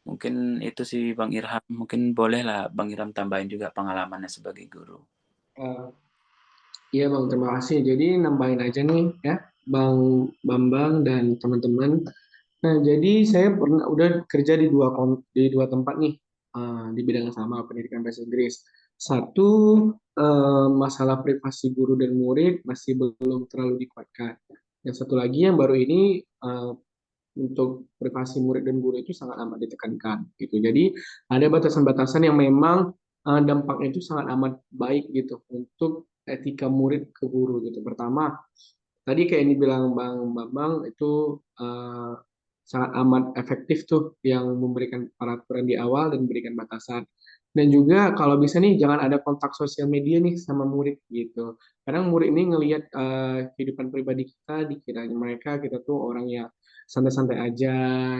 Mungkin itu sih Bang Irham. Mungkin bolehlah Bang Irham tambahin juga pengalamannya sebagai guru. Uh, iya Bang, terima kasih. Jadi nambahin aja nih ya, Bang Bambang dan teman-teman. Nah, jadi saya pernah udah kerja di dua tempat nih, di bidang yang sama, pendidikan bahasa Inggris. Satu, masalah privasi guru dan murid masih belum terlalu dikuatkan. Yang satu lagi yang baru ini, untuk privasi murid dan guru itu sangat amat ditekankan gitu. Jadi ada batasan-batasan yang memang dampaknya itu sangat amat baik gitu untuk etika murid ke guru gitu. Pertama, tadi kayak ini bilang Bang Bambang itu sangat amat efektif tuh yang memberikan peraturan di awal dan memberikan batasan. Dan juga kalau bisa nih jangan ada kontak sosial media nih sama murid gitu. Kadang murid ini ngelihat kehidupan pribadi kita, dikiranya mereka kita tuh orang yang santai-santai aja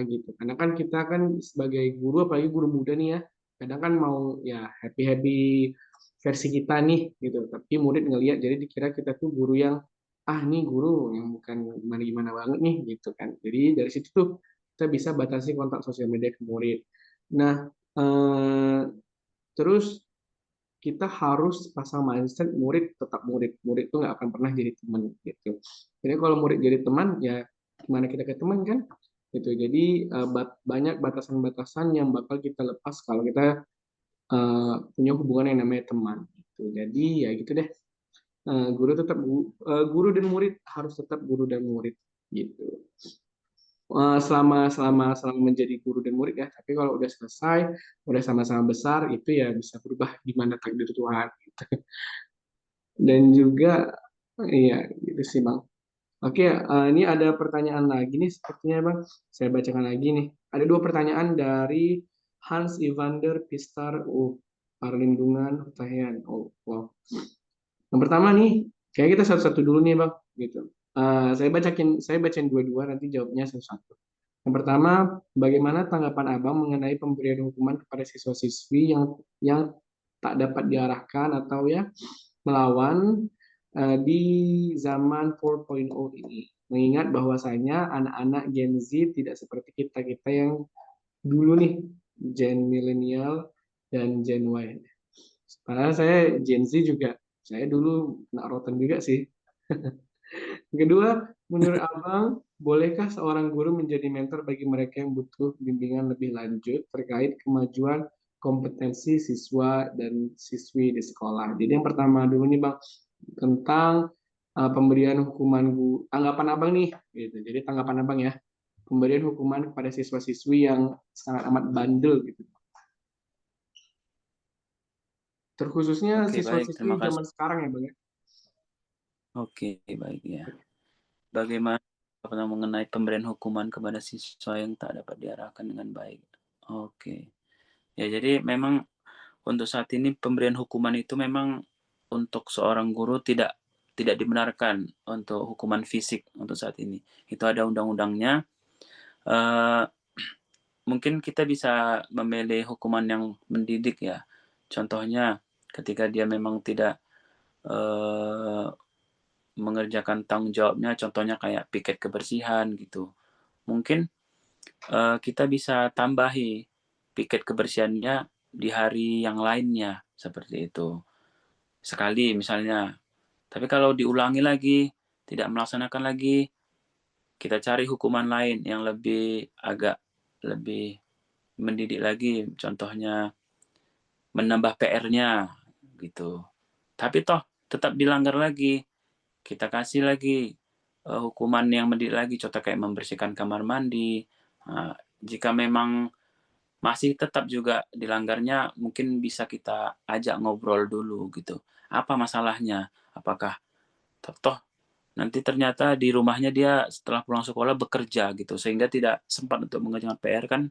gitu. Karena kan kita kan sebagai guru, apalagi guru muda nih ya, kadang kan mau ya happy-happy versi kita nih gitu. Tapi murid ngelihat jadi dikira kita tuh guru yang nih guru yang bukan gimana-gimana banget nih gitu kan. Jadi dari situ tuh kita bisa batasi kontak sosial media ke murid. Nah, eh, terus kita harus pasang mindset murid tetap murid. Murid tuh nggak akan pernah jadi teman gitu. Jadi kalau murid jadi teman ya gimana kita ke teman kan? Gitu. Jadi banyak batasan-batasan yang bakal kita lepas kalau kita punya hubungan yang namanya teman. Gitu. Jadi ya gitu deh. Guru dan murid harus tetap guru dan murid gitu. selama menjadi guru dan murid ya. Tapi kalau udah selesai, udah sama-sama besar, itu ya bisa berubah gimana takdir Tuhan. Gitu. Dan juga, iya gitu sih Bang. Oke, ini ada pertanyaan lagi nih sepertinya Bang. Saya bacakan lagi nih. Ada dua pertanyaan dari Hans Evander Pistar, Perlindungan Hutahian. Oh, wow. Yang pertama nih, kayak kita satu-satu dulu nih Bang, gitu. Saya bacain dua-dua, nanti jawabnya satu-satu. Yang pertama, bagaimana tanggapan Abang mengenai pemberian hukuman kepada siswa-siswi yang tak dapat diarahkan atau ya melawan di zaman 4.0 ini? Mengingat bahwasanya anak-anak Gen Z tidak seperti kita-kita yang dulu nih, Gen milenial dan Gen Y. Padahal saya Gen Z juga, saya dulu kena rotan juga sih. Kedua, menurut Abang, bolehkah seorang guru menjadi mentor bagi mereka yang butuh bimbingan lebih lanjut terkait kemajuan kompetensi siswa dan siswi di sekolah? Jadi yang pertama dulu nih Bang, tentang pemberian hukuman tanggapan Abang nih, gitu. Jadi tanggapan Abang ya, pemberian hukuman kepada siswa-siswi yang sangat amat bandel gitu. Terkhususnya Oke, baik. Terima siswa-siswi kasih. zaman sekarang ya Bang ya. Oke, baik ya. Bagaimana mengenai pemberian hukuman kepada siswa yang tak dapat diarahkan dengan baik? Oke. Ya, jadi memang untuk saat ini pemberian hukuman itu memang untuk seorang guru tidak dibenarkan untuk hukuman fisik untuk saat ini. Itu ada undang-undangnya. Mungkin kita bisa memilih hukuman yang mendidik ya. Contohnya ketika dia memang tidak mengerjakan tanggung jawabnya, contohnya kayak piket kebersihan gitu. Mungkin kita bisa tambahi piket kebersihannya di hari yang lainnya, seperti itu. Sekali misalnya. Tapi kalau diulangi lagi, tidak melaksanakan lagi, kita cari hukuman lain yang agak lebih mendidik lagi. Contohnya menambah PR-nya gitu. Tapi toh tetap dilanggar lagi. Kita kasih lagi hukuman yang mendidik lagi, contoh kayak membersihkan kamar mandi. Nah, jika memang masih tetap juga dilanggarnya, mungkin bisa kita ajak ngobrol dulu gitu. Apa masalahnya? Apakah toh nanti ternyata di rumahnya dia setelah pulang sekolah bekerja gitu, sehingga tidak sempat untuk mengerjakan PR kan,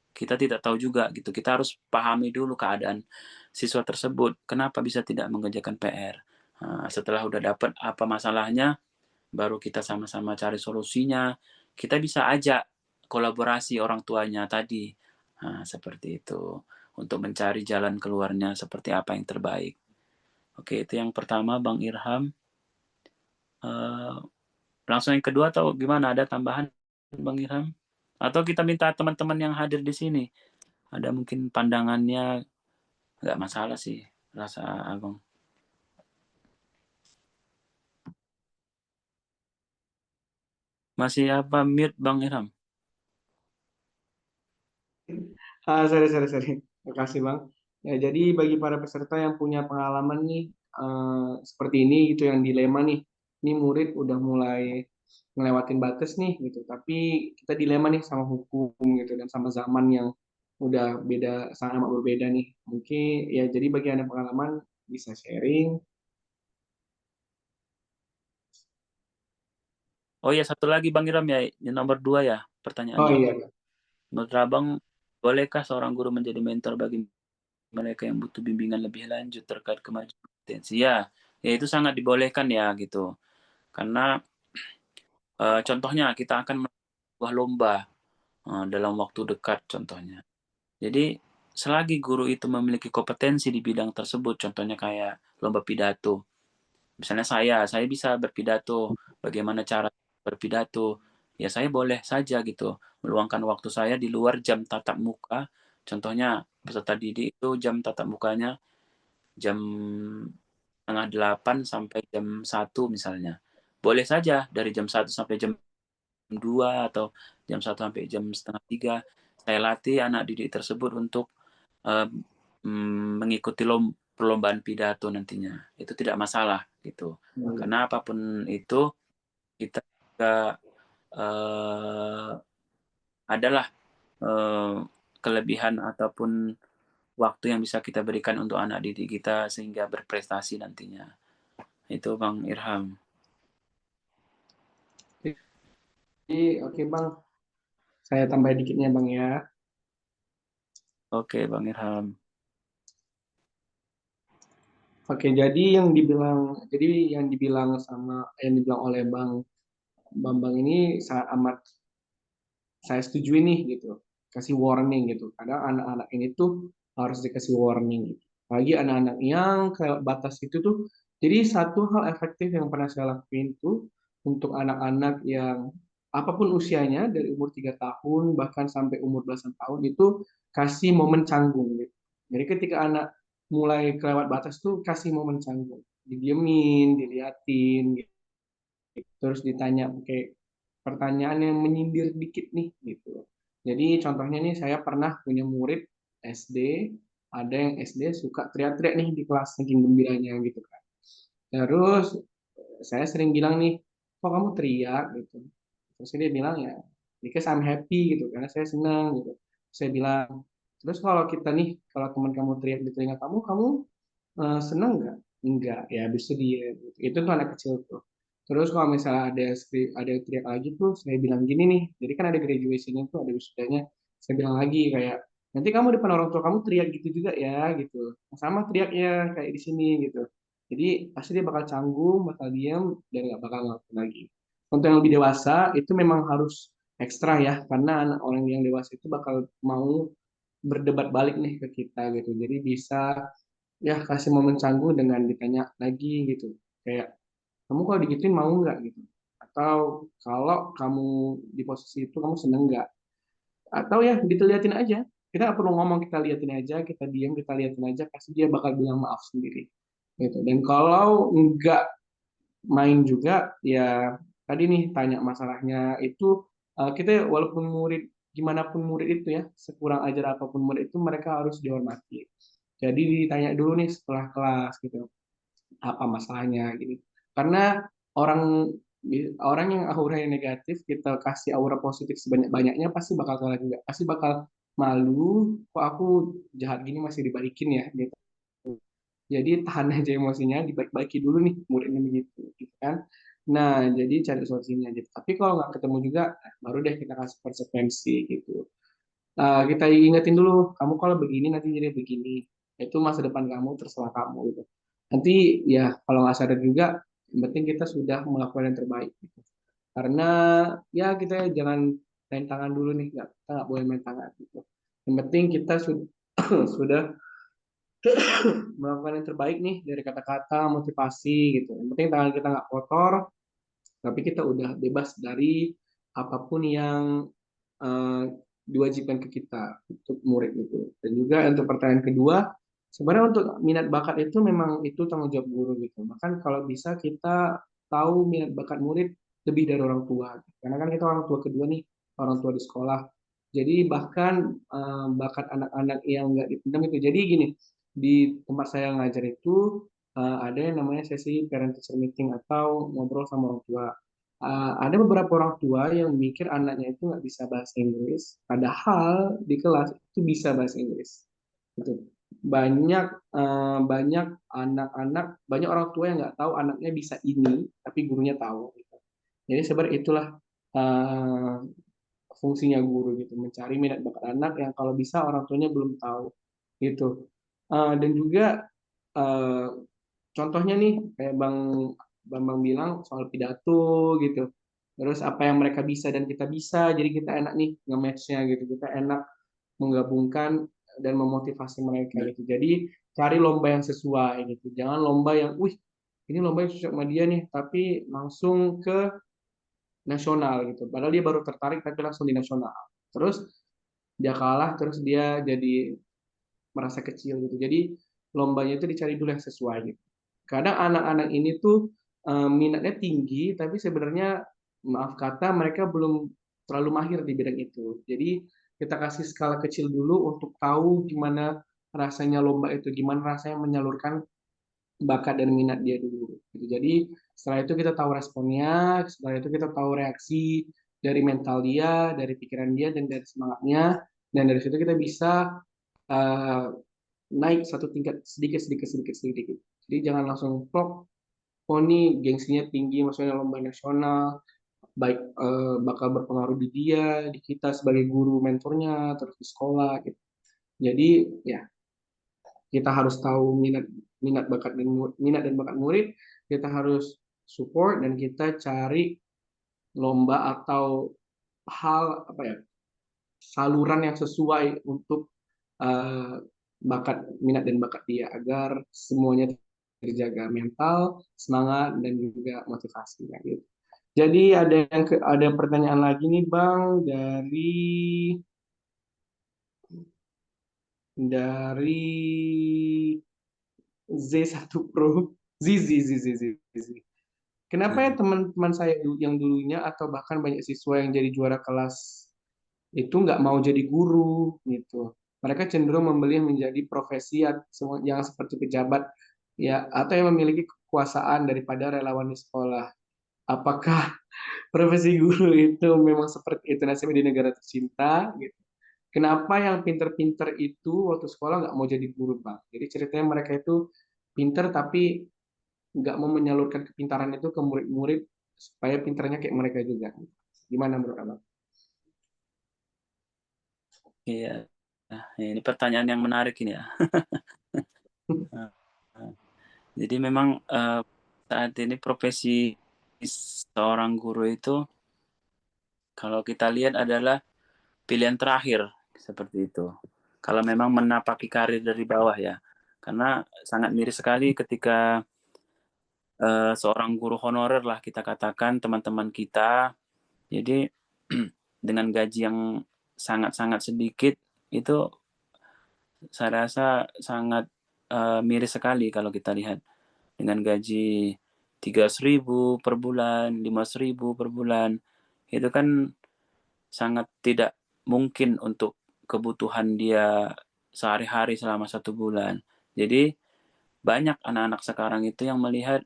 kita tidak tahu juga gitu. Kita harus pahami dulu keadaan siswa tersebut, kenapa bisa tidak mengerjakan PR. Nah, setelah udah dapat apa masalahnya, baru kita sama-sama cari solusinya. Kita bisa ajak kolaborasi orang tuanya tadi. Nah, seperti itu. Untuk mencari jalan keluarnya seperti apa yang terbaik. Oke, itu yang pertama Bang Irham. Langsung yang kedua atau gimana? Ada tambahan Bang Irham? Atau kita minta teman-teman yang hadir di sini. Ada mungkin pandangannya, nggak masalah sih, rasa Abang. Masih apa mute Bang Irham? Sorry. Terima kasih Bang. Ya, jadi bagi para peserta yang punya pengalaman nih seperti ini gitu, yang dilema nih, ini murid udah mulai ngelewatin batas nih gitu, tapi kita dilema nih sama hukum gitu dan sama zaman yang udah beda, sangat amat berbeda nih. Mungkin ya jadi bagi yang ada pengalaman bisa sharing. Oh ya, satu lagi Bang Irham ya, yang nomor 2 ya Oh pertanyaannya. iya, Menurut Abang, bolehkah seorang guru menjadi mentor bagi mereka yang butuh bimbingan lebih lanjut terkait kemajuan kompetensi? Ya, ya itu sangat dibolehkan ya gitu. Karena contohnya kita akan melakukan sebuah lomba dalam waktu dekat contohnya. Jadi selagi guru itu memiliki kompetensi di bidang tersebut, contohnya kayak lomba pidato. Misalnya saya bisa berpidato, bagaimana cara berpidato, ya saya boleh saja gitu, meluangkan waktu saya di luar jam tatap muka. Contohnya peserta didik itu jam tatap mukanya jam 7:30 sampai jam 1 misalnya. Boleh saja dari jam 1 sampai jam 2 atau jam 1 sampai jam 2:30 saya latih anak didik tersebut untuk mengikuti perlombaan pidato nantinya. Itu tidak masalah gitu. Karena apapun itu kita juga adalah kelebihan ataupun waktu yang bisa kita berikan untuk anak didik kita sehingga berprestasi nantinya. Itu Bang Irham. Jadi, oke Bang, saya tambah dikitnya Bang ya. Oke Bang Irham. Oke, jadi yang dibilang oleh Bang Bambang ini sangat amat saya setuju nih gitu. Kasih warning gitu. Kadang anak-anak ini tuh harus dikasih warning gitu. Apalagi anak-anak yang kelewat batas itu tuh. Jadi satu hal efektif yang pernah saya lakuin tuh untuk anak-anak yang apapun usianya dari umur 3 tahun bahkan sampai umur belasan tahun itu kasih momen canggung gitu. Jadi ketika anak mulai kelewat batas tuh kasih momen canggung. Didiemin, diliatin gitu. Terus ditanya kayak pertanyaan yang menyindir dikit nih gitu. Jadi contohnya nih saya pernah punya murid SD, ada yang SD suka teriak-teriak nih di kelas saking gembiranya gitu kan. Terus saya sering bilang nih, kok kamu teriak gitu. Terus dia bilang ya, because I'm happy gitu, karena saya senang gitu. Saya bilang, terus kalau kita nih, kalau teman kamu teriak di telinga kamu, seneng nggak? Enggak, ya habis itu dia. Gitu. Itu tuh anak kecil tuh. Terus kalau misalnya ada yang teriak lagi tuh, saya bilang gini nih. Jadi kan ada graduation-nya tuh, ada wisudanya. Saya bilang lagi kayak, nanti kamu depan orang tua kamu teriak gitu juga ya, gitu. Sama teriaknya kayak di sini gitu. Jadi pasti dia bakal canggung, bakal diam, dan nggak bakal ngelakuin lagi. Untuk yang lebih dewasa, itu memang harus ekstra ya, karena anak orang yang dewasa itu bakal mau berdebat balik nih ke kita gitu. Jadi bisa ya kasih momen canggung dengan ditanya lagi gitu kayak kamu kalau digituin mau nggak gitu atau kalau kamu di posisi itu kamu seneng nggak atau ya diliatin aja kita nggak perlu ngomong kita liatin aja kita diam kita liatin aja pasti dia bakal bilang maaf sendiri gitu dan kalau nggak main juga ya tadi nih tanya masalahnya itu kita walaupun murid gimana pun murid itu ya sekurang ajar apapun murid itu mereka harus dihormati jadi ditanya dulu nih setelah kelas gitu apa masalahnya gitu karena orang orang yang auranya negatif kita kasih aura positif sebanyak-banyaknya pasti bakal kalah juga pasti bakal malu kok aku jahat gini masih dibalikin ya gitu jadi tahan aja emosinya dibaik-baiki dulu nih muridnya begitu gitu kan nah jadi cari solusinya gitu tapi kalau nggak ketemu juga baru deh kita kasih konsekuensi gitu. Kita ingetin dulu, kamu kalau begini nanti jadi begini. Itu masa depan kamu, terserah kamu gitu. Nanti ya kalau nggak sadar juga, yang penting kita sudah melakukan yang terbaik. Gitu. Karena ya kita jangan main tangan dulu nih, kita nggak boleh main tangan. Gitu. Yang penting kita sudah sudah melakukan yang terbaik nih dari kata-kata, motivasi gitu. Yang penting tangan kita nggak kotor, tapi kita udah bebas dari apapun yang eh, diwajibkan ke kita untuk murid itu. Dan juga untuk pertanyaan kedua, sebenarnya untuk minat bakat itu memang itu tanggung jawab guru gitu. Bahkan kalau bisa kita tahu minat bakat murid lebih dari orang tua. Karena kan kita orang tua kedua nih, orang tua di sekolah. Jadi bahkan bakat anak-anak yang nggak dipendam itu. Jadi gini, di tempat saya ngajar itu ada yang namanya sesi parent teacher meeting atau ngobrol sama orang tua ada beberapa orang tua yang mikir anaknya itu nggak bisa bahasa Inggris, padahal di kelas itu bisa bahasa Inggris. Gitu. Banyak anak-anak, banyak orang tua yang nggak tahu anaknya bisa ini, tapi gurunya tahu. Gitu. Jadi sebenarnya itulah uh, fungsinya guru gitu, mencari minat bakat anak yang kalau bisa orang tuanya belum tahu. Gitu. Dan juga uh, contohnya nih kayak Bang Bambang bilang soal pidato gitu. Terus apa yang mereka bisa dan kita bisa, jadi kita enak nih nge-match-nya gitu. Kita enak menggabungkan dan memotivasi mereka gitu. Jadi cari lomba yang sesuai gitu. Jangan lomba yang, wih ini lomba yang cocok sama dia nih, tapi langsung ke nasional gitu. Padahal dia baru tertarik tapi langsung di nasional. Terus dia kalah, terus dia jadi merasa kecil gitu. Jadi lombanya itu dicari dulu yang sesuai gitu. Kadang anak-anak ini tuh minatnya tinggi, tapi sebenarnya maaf kata mereka belum terlalu mahir di bidang itu. Jadi kita kasih skala kecil dulu untuk tahu gimana rasanya lomba itu, gimana rasanya menyalurkan bakat dan minat dia dulu. Gitu. Jadi setelah itu kita tahu responnya, setelah itu kita tahu reaksi dari mental dia, dari pikiran dia, dan dari semangatnya. Dan dari situ kita bisa uh, naik satu tingkat sedikit, sedikit, sedikit, sedikit. Jadi jangan langsung plok, oh ini gengsinya tinggi, maksudnya lomba nasional, baik bakal berpengaruh di dia, di kita sebagai guru mentornya, terus di sekolah gitu. Jadi ya kita harus tahu minat minat bakat dan minat dan bakat murid, kita harus support dan kita cari lomba atau hal apa ya saluran yang sesuai untuk uh, bakat minat dan bakat dia agar semuanya terjaga mental, semangat dan juga motivasi gitu. Jadi ada pertanyaan lagi nih Bang dari Z1 Pro. Zizi, Zizi, Zizi. Kenapa ya teman-teman saya yang dulunya atau bahkan banyak siswa yang jadi juara kelas itu nggak mau jadi guru gitu. Mereka cenderung memilih menjadi profesi yang seperti pejabat ya atau yang memiliki kekuasaan daripada relawan di sekolah. Apakah profesi guru itu memang seperti itu nasibnya di negara tercinta gitu? Kenapa yang pinter-pinter itu waktu sekolah nggak mau jadi guru, Bang? Jadi ceritanya mereka itu pinter tapi nggak mau menyalurkan kepintaran itu ke murid-murid supaya pinternya kayak mereka juga. Gimana menurut Abang? Iya. Nah, ini pertanyaan yang menarik ini ya. Jadi memang saat ini profesi seorang guru itu kalau kita lihat adalah pilihan terakhir seperti itu. Kalau memang menapaki karir dari bawah ya. Karena sangat miris sekali ketika seorang guru honorer lah kita katakan teman-teman kita. Jadi dengan gaji yang sangat-sangat sedikit itu saya rasa sangat miris sekali kalau kita lihat dengan gaji 300.000 per bulan, 500.000 per bulan, itu kan sangat tidak mungkin untuk kebutuhan dia sehari-hari selama 1 bulan. Jadi banyak anak-anak sekarang itu yang melihat,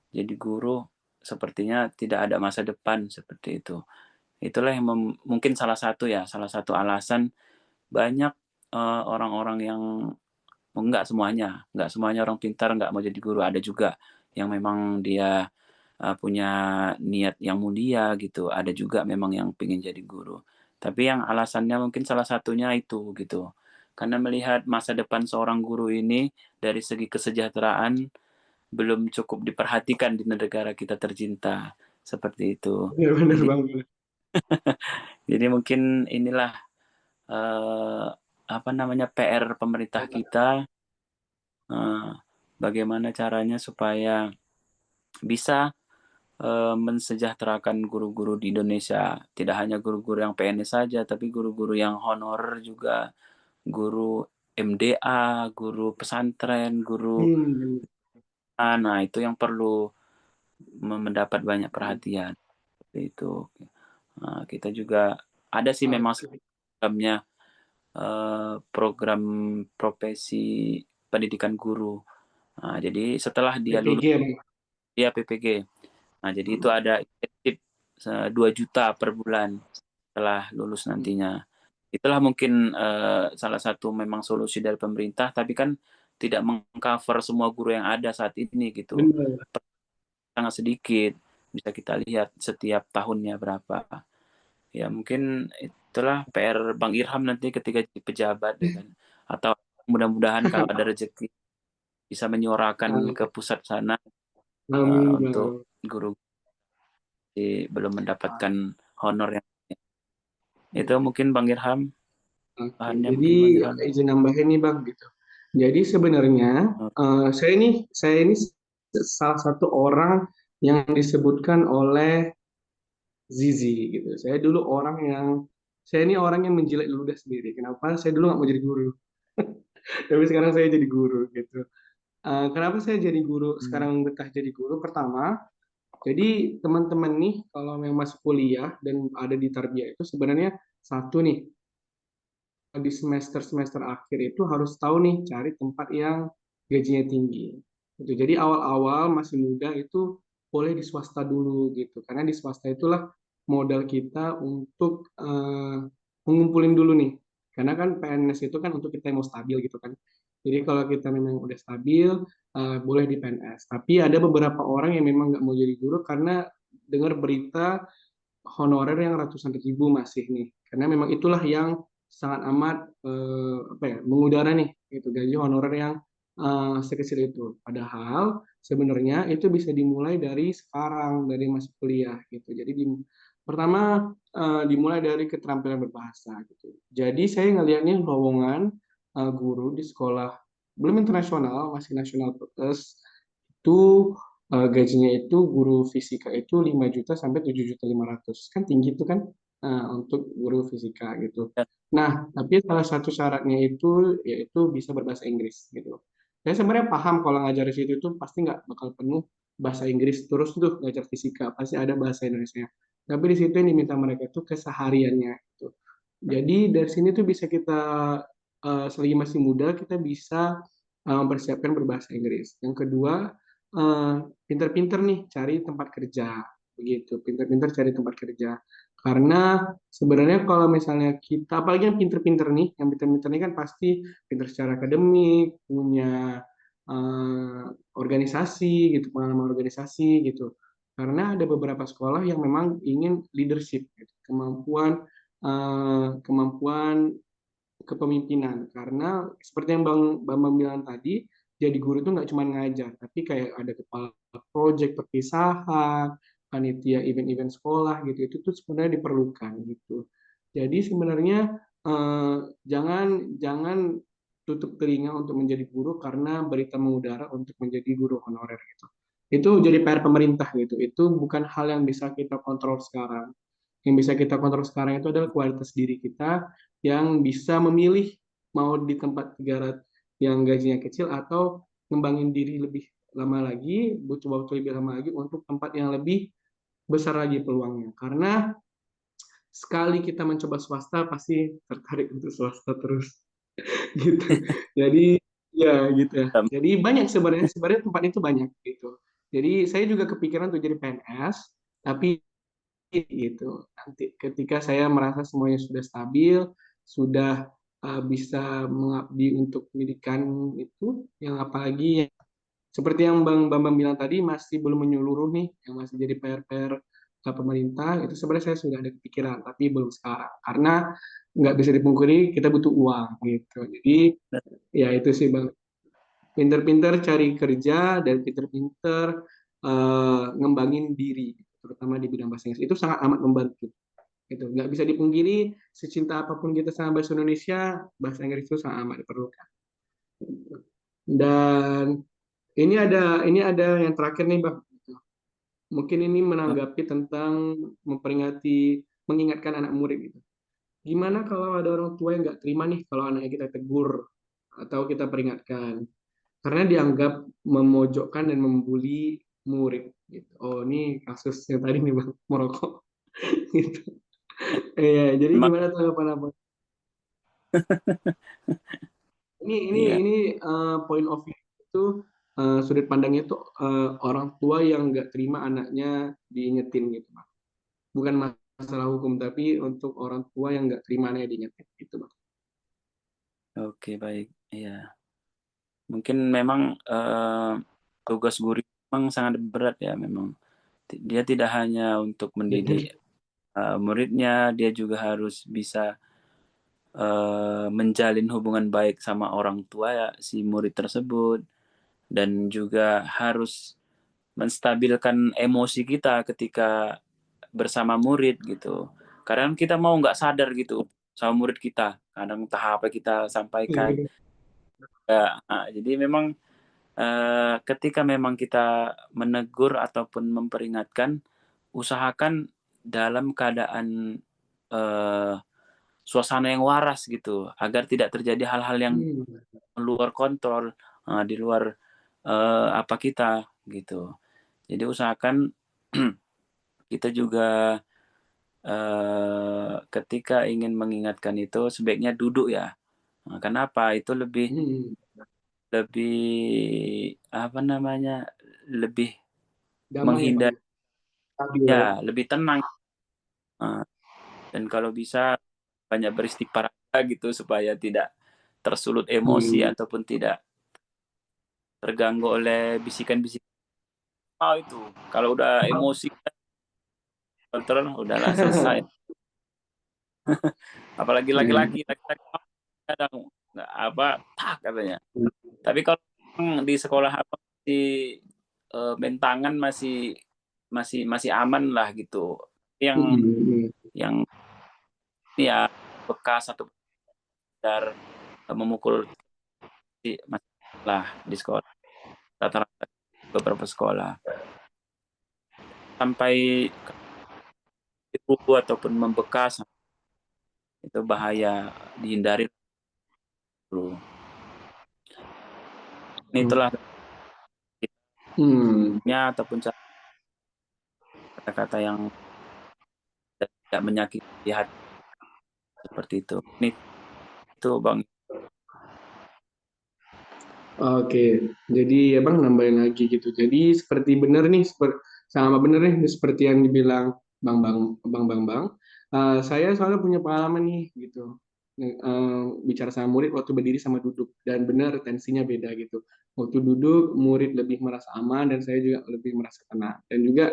jadi guru sepertinya tidak ada masa depan seperti itu. Itulah yang mungkin salah satu alasan banyak orang-orang yang enggak semuanya orang pintar nggak mau jadi guru. Ada juga yang memang dia punya niat yang mulia gitu. Ada juga memang yang pengen jadi guru. Tapi yang alasannya mungkin salah satunya itu gitu. Karena melihat masa depan seorang guru ini dari segi kesejahteraan belum cukup diperhatikan di negara kita tercinta. Seperti itu. Benar-benar Jadi Bang. jadi mungkin inilah apa namanya PR pemerintah kita, bagaimana caranya supaya bisa mensejahterakan guru-guru di Indonesia. Tidak hanya guru-guru yang PNS saja, tapi guru-guru yang honorer juga, guru MDA, guru pesantren, guru nah itu yang perlu mendapat banyak perhatian. Seperti itu. Kita juga ada sih memang programnya program profesi pendidikan guru. Jadi setelah dia lulus PPG. dia PPG. Nah, jadi itu ada insentif 2 juta per bulan setelah lulus nantinya. Itulah mungkin salah satu memang solusi dari pemerintah, tapi kan tidak mengcover semua guru yang ada saat ini gitu. Benar. Sangat sedikit. Bisa kita lihat setiap tahunnya berapa. Ya mungkin itulah PR Bang Irham nanti ketika jadi pejabat ya kan. Atau mudah-mudahan kalau ada rezeki bisa menyuarakan ke pusat sana Amin, untuk Bang. guru belum mendapatkan honor yang itu mungkin Bang Irham. Oke, Bahannya jadi mungkin Bang Irham. izin nambahin nih Bang gitu. Jadi sebenarnya saya ini salah satu orang yang disebutkan oleh Zizi gitu. Saya ini orang yang menjilat ludah sendiri. Kenapa? Saya dulu nggak mau jadi guru, tapi sekarang saya jadi guru gitu. Kenapa saya jadi guru? Sekarang betah jadi guru. Pertama, jadi teman-teman nih kalau yang masuk kuliah dan ada di Tarbiyah itu sebenarnya satu nih di semester-semester akhir itu harus tahu nih cari tempat yang gajinya tinggi. Gitu. Jadi awal-awal masih muda itu boleh di swasta dulu gitu. Karena di swasta itulah modal kita untuk mengumpulin dulu nih. Karena kan PNS itu kan untuk kita yang mau stabil gitu kan. Jadi kalau kita memang udah stabil, boleh di PNS. Tapi ada beberapa orang yang memang nggak mau jadi guru karena dengar berita honorer yang ratusan ribu masih nih. Karena memang itulah yang sangat amat apa ya, mengudara nih, gitu, gaji honorer yang sekecil itu. Padahal sebenarnya itu bisa dimulai dari sekarang, dari masuk kuliah gitu. Jadi pertama dimulai dari keterampilan berbahasa gitu. Jadi saya ngelihatnya lowongan guru di sekolah belum internasional, masih nasional plus itu gajinya itu guru fisika itu 5 juta sampai 7.500.000. Kan tinggi itu kan untuk guru fisika gitu. Ya. Nah, tapi salah satu syaratnya itu yaitu bisa berbahasa Inggris gitu. Saya sebenarnya paham kalau ngajar di situ itu pasti nggak bakal penuh bahasa Inggris terus tuh ngajar fisika, pasti ada bahasa Indonesia. Tapi di situ yang diminta mereka itu kesehariannya gitu. Jadi dari sini tuh bisa kita selagi masih muda kita bisa mempersiapkan berbahasa Inggris. Yang kedua, pinter-pinter nih cari tempat kerja begitu, pinter-pinter cari tempat kerja. Karena sebenarnya kalau misalnya kita, apalagi yang pinter-pinter nih, yang pinter-pinter ini kan pasti pinter secara akademik, punya organisasi gitu, pengalaman organisasi gitu. Karena ada beberapa sekolah yang memang ingin leadership, gitu, kemampuan kemampuan kepemimpinan. Karena seperti yang Bang Bambang bilang tadi, jadi guru itu nggak cuma ngajar, tapi kayak ada kepala proyek perpisahan, panitia event-event sekolah gitu. Itu tuh sebenarnya diperlukan gitu. Jadi sebenarnya eh, jangan jangan tutup telinga untuk menjadi guru karena berita mengudara untuk menjadi guru honorer gitu. Itu jadi PR pemerintah gitu. Itu bukan hal yang bisa kita kontrol sekarang. Yang bisa kita kontrol sekarang itu adalah kualitas diri kita yang bisa memilih mau di tempat 300 yang gajinya kecil atau ngembangin diri lebih lama lagi, butuh waktu lebih lama lagi untuk tempat yang lebih besar lagi peluangnya. Karena sekali kita mencoba swasta pasti tertarik untuk swasta terus gitu. Jadi ya gitu ya. Jadi banyak sebenarnya sebenarnya tempat itu banyak gitu. Jadi saya juga kepikiran untuk jadi PNS, tapi gitu. Nanti ketika saya merasa semuanya sudah stabil, sudah bisa mengabdi untuk pendidikan itu, yang apalagi seperti yang Bang Bambang bilang tadi masih belum menyeluruh nih, yang masih jadi PR-PR pemerintah, itu sebenarnya saya sudah ada kepikiran, tapi belum sekarang. Karena nggak bisa dipungkiri kita butuh uang gitu. Jadi ya itu sih Bang. Pinter-pinter cari kerja dan pinter-pinter ngembangin diri, terutama di bidang bahasa Inggris. Itu sangat amat membantu. Gitu. Nggak bisa dipungkiri, secinta apapun kita sama bahasa Indonesia, bahasa Inggris itu sangat amat diperlukan. Dan ini ada yang terakhir nih, Bang. Mungkin ini menanggapi tentang memperingati, mengingatkan anak murid gitu. Gimana kalau ada orang tua yang nggak terima nih kalau anaknya kita tegur atau kita peringatkan? Karena dianggap memojokkan dan membuli murid. Gitu. Oh, ini kasusnya tadi nih, Bang, merokok. Gitu. Iya, jadi Memang, gimana tanggapan apa? Ini ini iya. ini point of view itu sudut pandangnya itu orang tua yang nggak terima anaknya diingetin gitu, Bang. Bukan masalah hukum, tapi untuk orang tua yang nggak terima anaknya diingetin gitu, Bang. Oke, baik. Iya. Mungkin memang tugas guru memang sangat berat ya memang. Dia tidak hanya untuk mendidik muridnya, dia juga harus bisa menjalin hubungan baik sama orang tua ya, si murid tersebut, dan juga harus menstabilkan emosi kita ketika bersama murid gitu. Kadang kita mau nggak sadar gitu sama murid kita, kadang entah apa kita sampaikan. Ya, jadi memang ketika memang kita menegur ataupun memperingatkan, usahakan dalam keadaan eh, suasana yang waras gitu, agar tidak terjadi hal-hal yang luar kontrol, di luar apa kita gitu. Jadi usahakan kita juga ketika ingin mengingatkan itu sebaiknya duduk ya. Kenapa? Itu lebih lebih apa namanya? Lebih Damai ya, Bang. menghindar Stabil ya. ya, lebih tenang. Dan kalau bisa banyak beristighfar gitu supaya tidak tersulut emosi ataupun tidak terganggu oleh bisikan-bisikan. Itu kalau udah emosi kontrol udahlah selesai. Apalagi laki-laki kadang nggak apa tak katanya. Tapi kalau di sekolah apa di bentangan masih masih aman lah gitu. Yang ya bekas atau sekedar memukul lah di sekolah rata-rata beberapa sekolah sampai rubuh ataupun membekas itu bahaya, dihindari dulu. Itulah ataupun kata-kata yang tidak menyakiti hati seperti itu. Ini itu Bang. Oke, jadi ya Bang nambahin lagi gitu. Jadi seperti benar nih, sama benar nih seperti yang dibilang Bang. Saya soalnya punya pengalaman nih gitu. Bicara sama murid waktu berdiri sama duduk, dan benar tensinya beda gitu. Waktu duduk murid lebih merasa aman dan saya juga lebih merasa tenang. Dan juga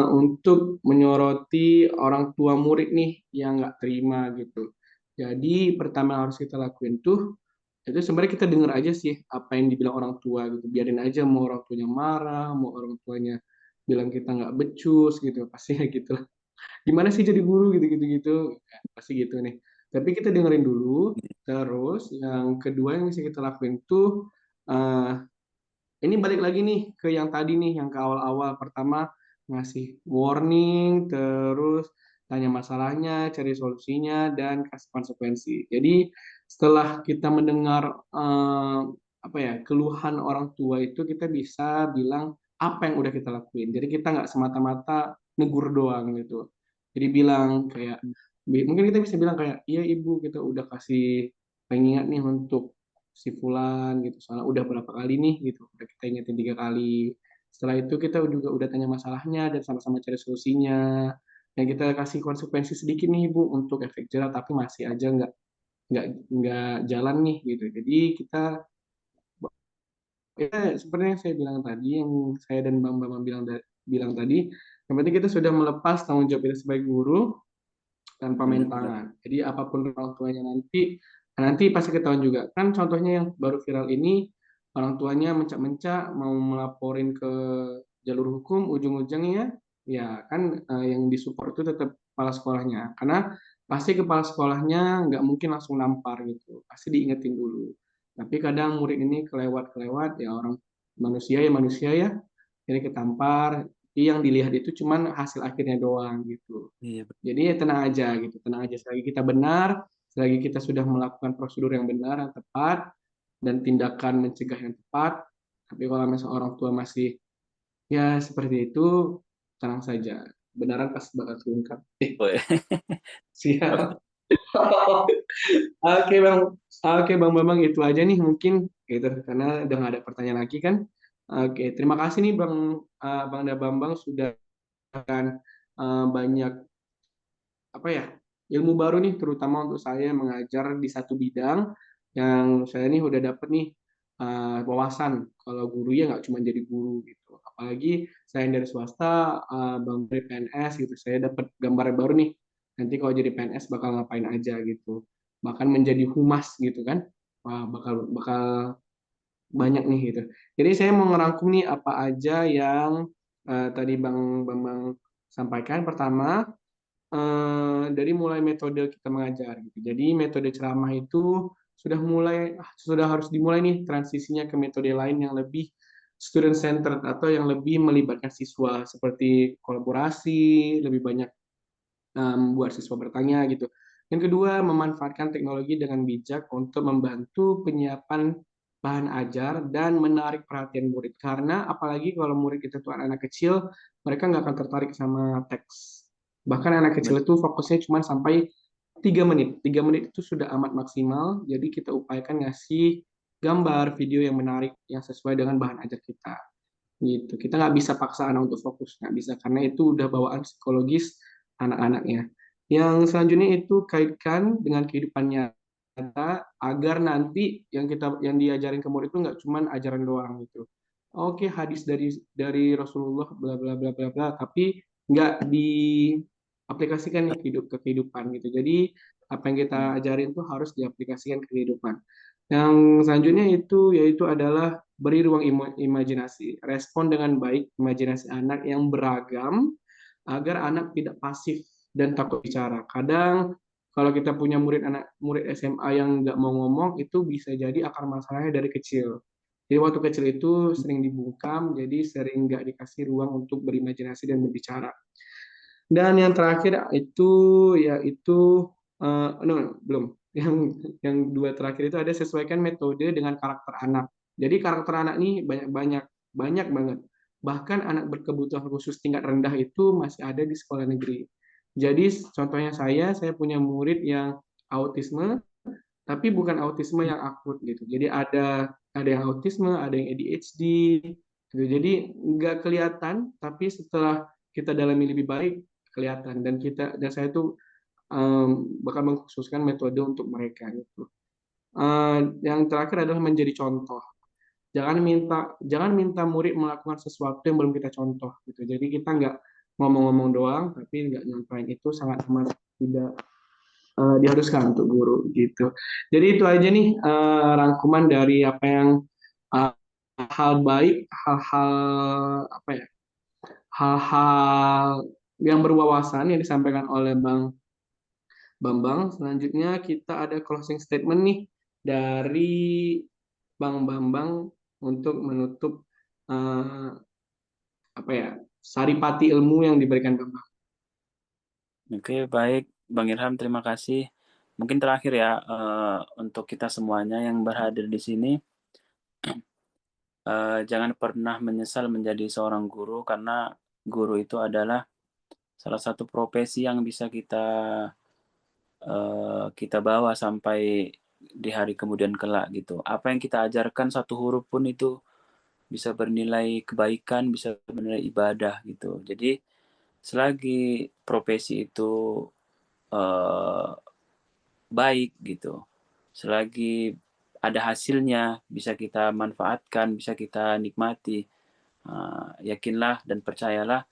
untuk menyoroti orang tua murid nih yang nggak terima gitu. Jadi pertama harus kita lakuin tuh itu sebenarnya kita dengar aja sih apa yang dibilang orang tua gitu, biarin aja mau orang tuanya marah, mau orang tuanya bilang kita nggak becus gitu, pasti ya gitu lah. Gimana sih jadi guru gitu gitu gitu, pasti gitu nih. Tapi kita dengerin dulu. Terus yang kedua yang bisa kita lakuin tuh ini balik lagi nih ke yang tadi nih, yang ke awal-awal. Pertama ngasih warning, terus tanya masalahnya, cari solusinya, dan kasih konsekuensi. Jadi setelah kita mendengar apa ya keluhan orang tua itu, kita bisa bilang apa yang udah kita lakuin. Jadi kita nggak semata-mata negur doang gitu. Jadi bilang kayak mungkin kita bisa bilang kayak, iya ibu, kita udah kasih pengingat nih untuk si Fulan gitu, soalnya udah berapa kali nih gitu, udah kita ingetin 3 kali. Setelah itu kita juga udah tanya masalahnya dan sama-sama cari solusinya, dan kita kasih konsekuensi sedikit nih ibu untuk efek jerah, tapi masih aja nggak jalan nih gitu. Jadi kita ya seperti yang saya bilang tadi, yang saya dan Bang Bambang bilang tadi, yang penting kita sudah melepas tanggung jawab kita sebagai guru tanpa main tangan. Jadi apapun orang tuanya nanti pasti ketahuan juga. Kan contohnya yang baru viral ini, orang tuanya mencak-mencak mau melaporin ke jalur hukum, ujung-ujungnya ya kan yang disupport itu tetap kepala sekolahnya. Karena pasti kepala sekolahnya nggak mungkin langsung nampar gitu. Pasti diingetin dulu. Tapi kadang murid ini kelewat ya, orang manusia ya. Jadi ketampar, yang dilihat itu cuman hasil akhirnya doang gitu. Iya. Jadi ya tenang aja gitu, tenang aja, selagi kita benar, selagi kita sudah melakukan prosedur yang benar, yang tepat, dan tindakan mencegah yang tepat. Tapi kalau misalnya orang tua masih ya seperti itu, tenang saja, kebenaran pasti bakal terungkap. Siap. Oke Bang, Bambang, itu aja nih mungkin gitu, karena udah nggak ada pertanyaan lagi kan. Oke, terima kasih nih Bang da Bambang sudah banyak apa ya ilmu baru nih, terutama untuk saya mengajar di satu bidang yang saya nih udah dapet nih wawasan kalau guru ya nggak cuma jadi guru gitu. Apalagi saya yang dari swasta, bang dari PNS gitu, saya dapat gambaran baru nih. Nanti kalau jadi PNS bakal ngapain aja gitu. Bahkan menjadi humas gitu kan. Wah, bakal banyak nih gitu. Jadi saya mau ngerangkum nih apa aja yang tadi Bang Bambang sampaikan. Pertama, dari mulai metode kita mengajar gitu. Jadi metode ceramah itu sudah harus dimulai nih transisinya ke metode lain yang lebih student centered atau yang lebih melibatkan siswa, seperti kolaborasi, lebih banyak buat siswa bertanya gitu. Yang kedua, memanfaatkan teknologi dengan bijak untuk membantu penyiapan bahan ajar dan menarik perhatian murid. Karena apalagi kalau murid kita tuh anak-anak kecil, mereka nggak akan tertarik sama teks. Bahkan anak kecil itu fokusnya cuma sampai 3 menit. 3 menit itu sudah amat maksimal, jadi kita upayakan ngasih gambar, video yang menarik, yang sesuai dengan bahan ajar kita. Gitu. Kita nggak bisa paksa anak untuk fokus, nggak bisa, karena itu udah bawaan psikologis anak-anaknya. Yang selanjutnya itu kaitkan dengan kehidupan nyata agar nanti yang diajarin ke murid itu nggak cuman ajaran doang gitu. Oke, hadis dari Rasulullah bla bla bla bla bla, tapi nggak diaplikasikan nih ke kehidupan gitu. Jadi apa yang kita ajarin tuh harus diaplikasikan ke kehidupan. Yang selanjutnya yaitu adalah beri ruang imajinasi. Respon dengan baik imajinasi anak yang beragam agar anak tidak pasif dan takut bicara. Kadang kalau kita punya murid SMA yang nggak mau ngomong, itu bisa jadi akar masalahnya dari kecil. Jadi waktu kecil itu sering dibungkam, jadi sering nggak dikasih ruang untuk berimajinasi dan berbicara. Dan yang terakhir itu yaitu no, belum. Yang dua terakhir itu ada sesuaikan metode dengan karakter anak. Jadi karakter anak ini banyak banget. Bahkan anak berkebutuhan khusus tingkat rendah itu masih ada di sekolah negeri. Jadi contohnya saya punya murid yang autisme, tapi bukan autisme yang akut gitu. Jadi ada yang autisme, ada yang ADHD gitu. Jadi nggak kelihatan, tapi setelah kita dalami lebih baik kelihatan, dan saya tuh bakal mengkhususkan metode untuk mereka gitu. Yang terakhir adalah menjadi contoh. Jangan minta murid melakukan sesuatu yang belum kita contoh gitu. Jadi kita nggak ngomong-ngomong doang, tapi nggak nyampain, itu sangat amat tidak diharuskan untuk guru gitu. Jadi itu aja nih rangkuman dari apa yang uh, hal baik, hal-hal apa ya, hal-hal yang berwawasan yang disampaikan oleh Bang Bambang. Selanjutnya kita ada closing statement nih dari Bang Bambang untuk menutup uh, apa ya, saripati ilmu yang diberikan Bambang. Oke, baik Bang Irham, terima kasih. Mungkin terakhir ya, untuk kita semuanya yang berhadir di sini, jangan pernah menyesal menjadi seorang guru, karena guru itu adalah salah satu profesi yang bisa kita bawa sampai di hari kemudian kelak gitu. Apa yang kita ajarkan satu huruf pun itu bisa bernilai kebaikan, bisa bernilai ibadah gitu. Jadi selagi profesi itu eh, baik gitu, selagi ada hasilnya, bisa kita manfaatkan, bisa kita nikmati, yakinlah dan percayalah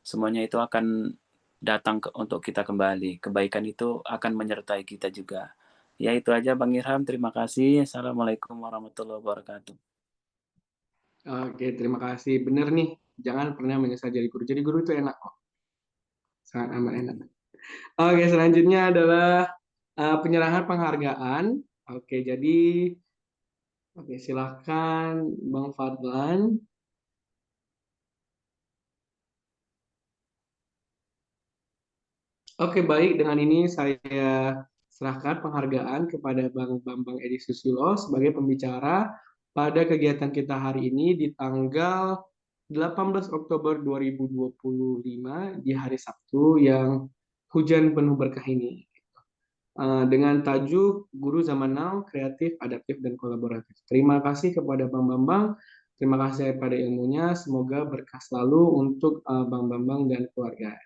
semuanya itu akan datang untuk kita kembali. Kebaikan itu akan menyertai kita juga. Ya itu aja Bang Irham, terima kasih. Assalamualaikum warahmatullahi wabarakatuh. Oke, terima kasih. Bener nih, jangan pernah menyesal jadi guru. Jadi guru itu enak kok, sangat amat enak. Oke, selanjutnya adalah penyerahan penghargaan. Oke, jadi silahkan Bang Fadlan. Oke, baik. Dengan ini saya serahkan penghargaan kepada Bang Bambang Edi Susilo sebagai pembicara pada kegiatan kita hari ini di tanggal 18 Oktober 2025 di hari Sabtu yang hujan penuh berkah ini. Dengan tajuk Guru Zaman Now, Kreatif, Adaptif, dan Kolaboratif. Terima kasih kepada Bang Bambang, terima kasih pada ilmunya, semoga berkah selalu untuk Bang Bambang dan keluarga.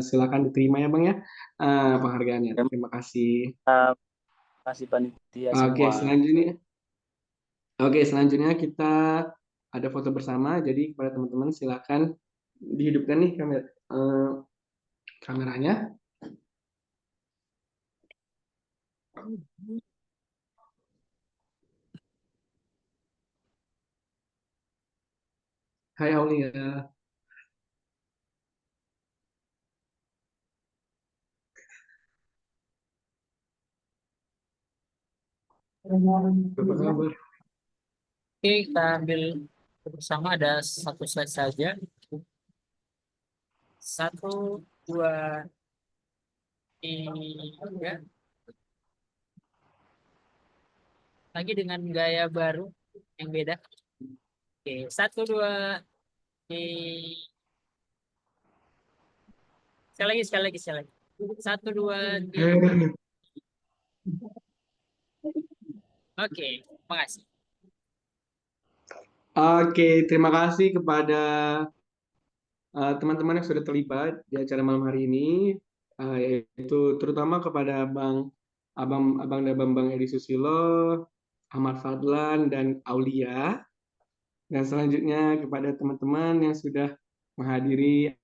Silakan diterima ya Bang ya, penghargaannya. Terima kasih. Terima kasih panitia Oke, semua. selanjutnya kita ada foto bersama, jadi kepada teman-teman silakan dihidupkan nih kameranya. Hai Aulia. Apa kabar? Oke, kita ambil bersama, ada satu slide saja. 1, 2, 3. Lagi dengan gaya baru yang beda. Oke, 1, 2, 3. Sekali lagi. 1, 2, 3. Oke, makasih. Oke, terima kasih kepada teman-teman yang sudah terlibat di acara malam hari ini, yaitu terutama kepada Abang dan Bambang Edi Susilo, Ahmad Fadlan, dan Aulia. Dan selanjutnya kepada teman-teman yang sudah menghadiri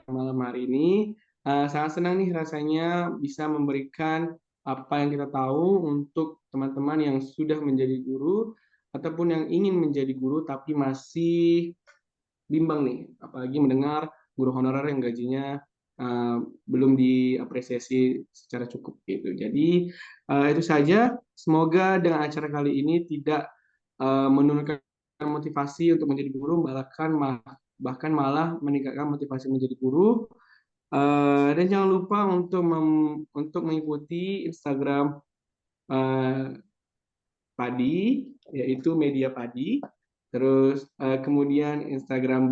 malam hari ini. Sangat senang nih rasanya bisa memberikan apa yang kita tahu untuk teman-teman yang sudah menjadi guru ataupun yang ingin menjadi guru tapi masih bimbang nih, apalagi mendengar guru honorer yang gajinya uh, belum diapresiasi secara cukup gitu. Jadi itu saja. Semoga dengan acara kali ini tidak menurunkan motivasi untuk menjadi guru, bahkan malah meningkatkan motivasi menjadi guru. Dan jangan lupa untuk mengikuti Instagram uh, Padi, yaitu Media Padi. Terus kemudian Instagram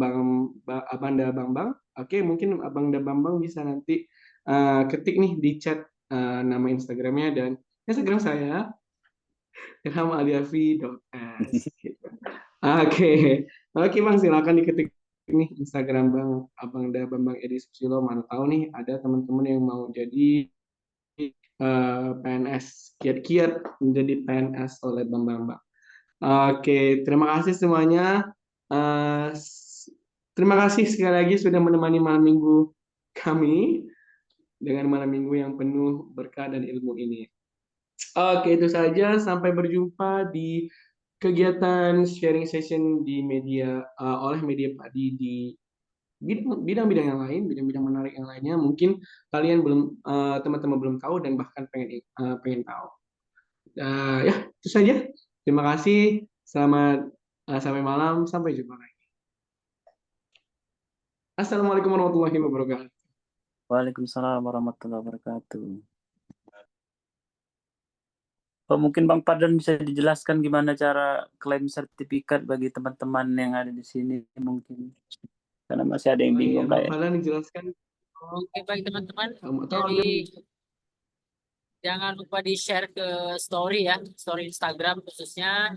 Abanda Bambang. Oke, mungkin Abanda Bambang bisa nanti ketik nih di chat nama Instagramnya dan Instagram saya ilhamaliafi.s. Gitu. Oke, oke Bang, silakan diketik nih Instagram Abanda Bambang Edi Susilo. Mana tahu nih ada teman-teman yang mau jadi PNS, kiat-kiat menjadi PNS oleh Bang Bambang. Oke, terima kasih semuanya. Eh, Terima kasih sekali lagi sudah menemani malam minggu kami dengan malam minggu yang penuh berkah dan ilmu ini. Oke, itu saja. Sampai berjumpa di kegiatan sharing session di oleh Media Padi di bidang-bidang yang lain, bidang-bidang menarik yang lainnya. Mungkin kalian teman-teman belum tahu dan bahkan pengen tahu. Ya, itu saja. Terima kasih. Selamat sampai malam. Sampai jumpa lagi. Assalamualaikum warahmatullahi wabarakatuh. Waalaikumsalam warahmatullahi wabarakatuh. Oh, mungkin Bang Padran bisa dijelaskan gimana cara klaim sertifikat bagi teman-teman yang ada di sini mungkin. Karena masih ada yang bingung Bang kayak. Fadlan dijelaskan. Oke, baik teman-teman. Tolong Jadi jangan lupa di-share ke story ya, story Instagram khususnya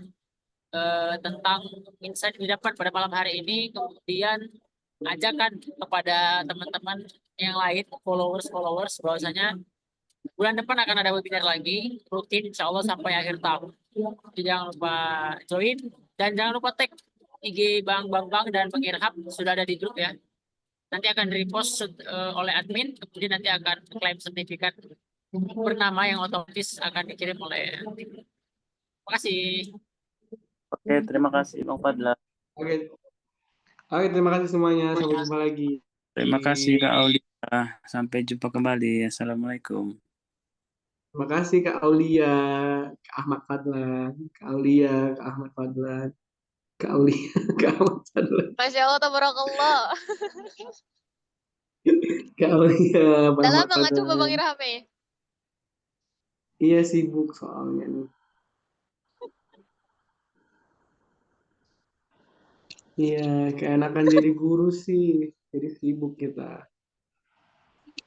tentang insight yang didapat pada malam hari ini. Kemudian ajakan kepada teman-teman yang lain, followers bahwasanya bulan depan akan ada webinar lagi, rutin insya Allah sampai akhir tahun. Jadi jangan lupa join dan jangan lupa tag IG Bang Bambang dan Bang Irham sudah ada di grup ya. Nanti akan repost oleh admin, kemudian nanti akan klaim sertifikat bernama yang otomatis akan dikirim oleh admin. Terima kasih. Oke, terima kasih Bang Padlan. Oke. Oke, terima kasih semuanya. Sampai jumpa lagi. Terima kasih Kak Aulia. Sampai jumpa kembali. Assalamualaikum. Terima kasih Kak Aulia, Kak Ahmad Fadlan, Kak Aulia, Kak Ahmad Fadlan, Kak Aulia, Kak Ahmad Fadlan, Masya Allah, tabarakallah. Kak Aulia, Pak Udah Ahmad lama nggak coba Bang Fadlan. Irham ya? Iya sibuk soalnya nih. Iya, keenakan jadi guru sih. Jadi sibuk kita.